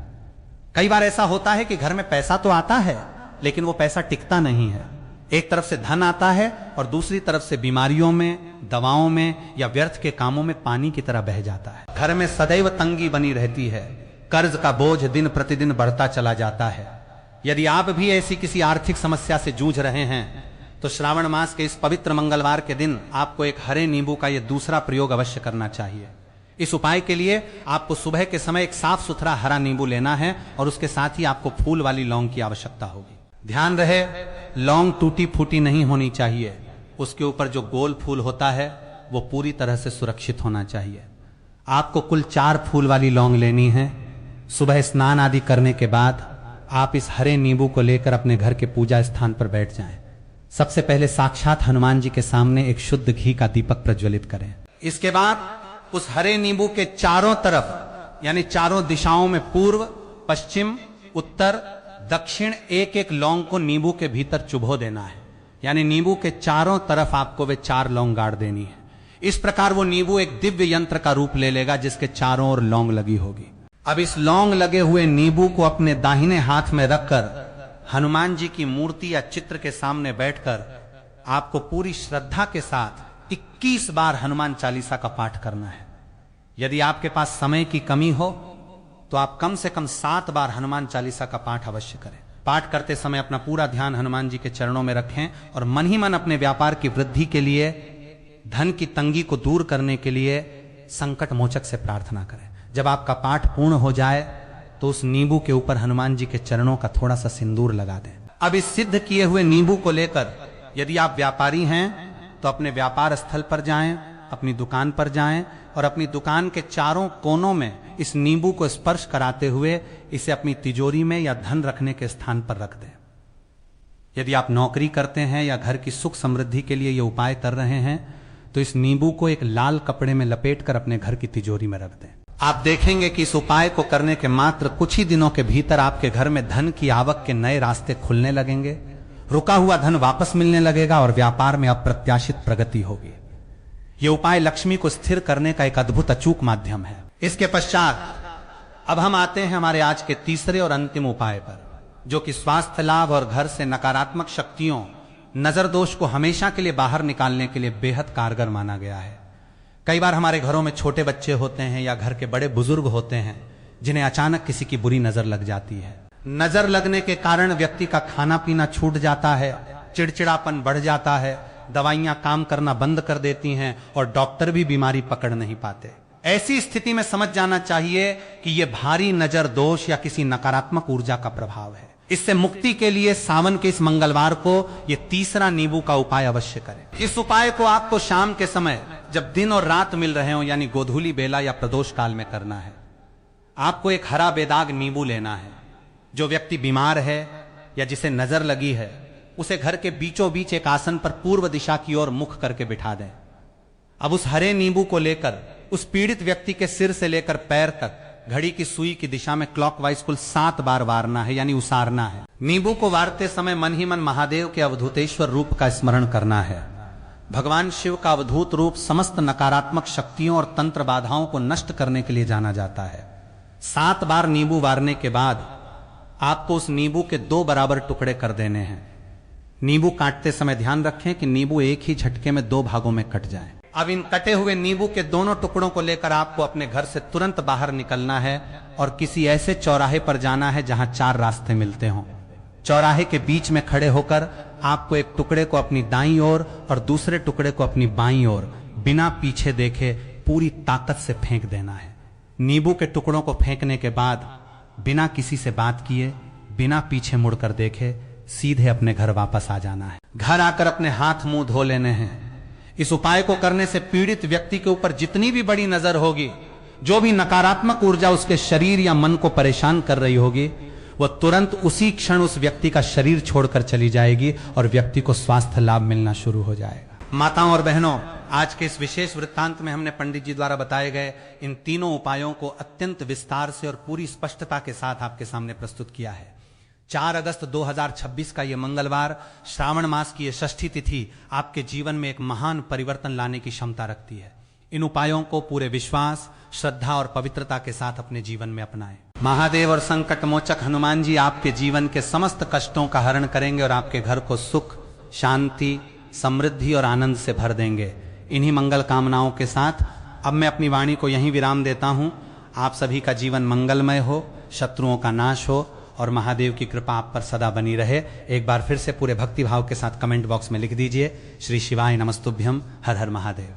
कई बार ऐसा होता है कि घर में पैसा तो आता है, लेकिन वो पैसा टिकता नहीं है। एक तरफ से धन आता है और दूसरी तरफ से बीमारियों में, दवाओं में या व्यर्थ के कामों में पानी की तरह बह जाता है। घर में सदैव तंगी बनी रहती है, कर्ज का बोझ दिन प्रतिदिन बढ़ता चला जाता है। यदि आप भी ऐसी किसी आर्थिक समस्या से जूझ रहे हैं तो श्रावण मास के इस पवित्र मंगलवार के दिन आपको एक हरे नींबू का यह दूसरा प्रयोग अवश्य करना चाहिए। इस उपाय के लिए आपको सुबह के समय एक साफ सुथरा हरा नींबू लेना है और उसके साथ ही आपको फूल वाली लौंग की आवश्यकता होगी। ध्यान रहे, लौंग टूटी फूटी नहीं होनी चाहिए। उसके ऊपर जो गोल फूल होता है वो पूरी तरह से सुरक्षित होना चाहिए। आपको कुल 4 फूल वाली लौंग लेनी है। सुबह स्नान आदि करने के बाद आप इस हरे नींबू को लेकर अपने घर के पूजा स्थान पर बैठ जाएं। सबसे पहले साक्षात हनुमान जी के सामने एक शुद्ध घी का दीपक प्रज्वलित करें। इसके बाद उस हरे नींबू के चारों तरफ यानी चारों दिशाओं में पूर्व, पश्चिम, उत्तर, दक्षिण एक एक लौंग को नींबू के भीतर चुभो देना है। यानी नींबू के चारों तरफ आपको वे 4 लौंग गाड़ देनी है। इस प्रकार वो नींबू एक दिव्य यंत्र का रूप ले लेगा जिसके चारों ओर लौंग लगी होगी। अब इस लौंग लगे हुए नींबू को अपने दाहिने हाथ में रखकर हनुमान जी की मूर्ति या चित्र के सामने बैठकर आपको पूरी श्रद्धा के साथ 21 बार हनुमान चालीसा का पाठ करना है। यदि आपके पास समय की कमी हो तो आप कम से कम 7 बार हनुमान चालीसा का पाठ अवश्य करें। पाठ करते समय अपना पूरा ध्यान हनुमान जी के चरणों में रखें और मन ही मन अपने व्यापार की वृद्धि के लिए, धन की तंगी को दूर करने के लिए संकट मोचक से प्रार्थना करें। जब आपका पाठ पूर्ण हो जाए तो उस नींबू के ऊपर हनुमान जी के चरणों का थोड़ा सा सिंदूर लगा दें। अब इस सिद्ध किए हुए नींबू को लेकर यदि आप व्यापारी हैं तो अपने व्यापार स्थल पर जाएं, अपनी दुकान पर जाएं और अपनी दुकान के चारों कोनों में इस नींबू को स्पर्श कराते हुए इसे अपनी तिजोरी में या धन रखने के स्थान पर रख दें। यदि आप नौकरी करते हैं या घर की सुख समृद्धि के लिए ये उपाय कर रहे हैं तो इस नींबू को एक लाल कपड़े में लपेटकर अपने घर की तिजोरी में रख दें। आप देखेंगे कि इस उपाय को करने के मात्र कुछ ही दिनों के भीतर आपके घर में धन की आवक के नए रास्ते खुलने लगेंगे, रुका हुआ धन वापस मिलने लगेगा और व्यापार में अप्रत्याशित प्रगति होगी। यह उपाय लक्ष्मी को स्थिर करने का एक अद्भुत अचूक माध्यम है। इसके पश्चात अब हम आते हैं हमारे आज के तीसरे और अंतिम उपाय पर, जो कि स्वास्थ्य लाभ और घर से नकारात्मक शक्तियों, नजर दोष को हमेशा के लिए बाहर निकालने के लिए बेहद कारगर माना गया है। कई बार हमारे घरों में छोटे बच्चे होते हैं या घर के बड़े बुजुर्ग होते हैं जिन्हें अचानक किसी की बुरी नजर लग जाती है। नजर लगने के कारण व्यक्ति का खाना पीना छूट जाता है, चिड़चिड़ापन बढ़ जाता है, दवाइयां काम करना बंद कर देती हैं और डॉक्टर भी बीमारी पकड़ नहीं पाते। ऐसी स्थिति में समझ जाना चाहिए कि यह भारी नजर दोष या किसी नकारात्मक ऊर्जा का प्रभाव है। इससे मुक्ति के लिए सावन के इस मंगलवार को यह तीसरा नींबू का उपाय अवश्य करें। इस उपाय को आपको शाम के समय जब दिन और रात मिल रहे हो यानी गोधूली बेला या प्रदोष काल में करना है। आपको एक हरा बेदाग नींबू लेना है। जो व्यक्ति बीमार है या जिसे नजर लगी है उसे घर के बीचों बीच एक आसन पर पूर्व दिशा की ओर मुख करके बिठा दें। अब उस हरे नींबू को लेकर उस पीड़ित व्यक्ति के सिर से लेकर पैर तक घड़ी की सुई की दिशा में क्लॉकवाइज कुल 7 बार वारना है यानी उसारना है। नींबू को वारते समय मन ही मन महादेव के अवधूतेश्वर रूप का स्मरण करना है। भगवान शिव का अवधूत रूप समस्त नकारात्मक शक्तियों और तंत्र बाधाओं को नष्ट करने के लिए जाना जाता है। 7 बार नींबू वारने के बाद आपको उस नींबू के 2 बराबर टुकड़े कर देने हैं। नींबू काटते समय ध्यान रखें कि नींबू एक ही झटके में 2 भागों में कट जाए। अब इन कटे हुए नींबू के दोनों टुकड़ों को लेकर आपको अपने घर से तुरंत बाहर निकलना है और किसी ऐसे चौराहे पर जाना है जहां 4 रास्ते मिलते हों। चौराहे के बीच में खड़े होकर आपको एक टुकड़े को अपनी दाईं ओर और दूसरे टुकड़े को अपनी बाईं ओर बिना पीछे देखे पूरी ताकत से फेंक देना है। नींबू के टुकड़ों को फेंकने के बाद बिना किसी से बात किए, बिना पीछे मुड़कर देखे सीधे अपने घर वापस आ जाना है। घर आकर अपने हाथ मुंह धो लेने हैं। इस उपाय को करने से पीड़ित व्यक्ति के ऊपर जितनी भी बड़ी नजर होगी, जो भी नकारात्मक ऊर्जा उसके शरीर या मन को परेशान कर रही होगी, वह तुरंत उसी क्षण उस व्यक्ति का शरीर छोड़कर चली जाएगी और व्यक्ति को स्वास्थ्य लाभ मिलना शुरू हो जाएगा। माताओं और बहनों, आज के इस विशेष वृत्तांत में हमने पंडित जी द्वारा बताए गए इन तीनों उपायों को अत्यंत विस्तार से और पूरी स्पष्टता के साथ आपके सामने प्रस्तुत किया है। 4 अगस्त 2026 का यह मंगलवार, श्रावण मास की यह षष्ठी तिथि आपके जीवन में एक महान परिवर्तन लाने की क्षमता रखती है। इन उपायों को पूरे विश्वास, श्रद्धा और पवित्रता के साथ अपने जीवन में अपनाएं। महादेव और संकट मोचक हनुमान जी आपके जीवन के समस्त कष्टों का हरण करेंगे और आपके घर को सुख, शांति, समृद्धि और आनंद से भर देंगे। इन्हीं मंगल कामनाओं के साथ अब मैं अपनी वाणी को यहीं विराम देता हूं। आप सभी का जीवन मंगलमय हो, शत्रुओं का नाश हो और महादेव की कृपा आप पर सदा बनी रहे। एक बार फिर से पूरे भक्ति भाव के साथ कमेंट बॉक्स में लिख दीजिए, श्री शिवाय नमस्तुभ्यम, हर हर महादेव।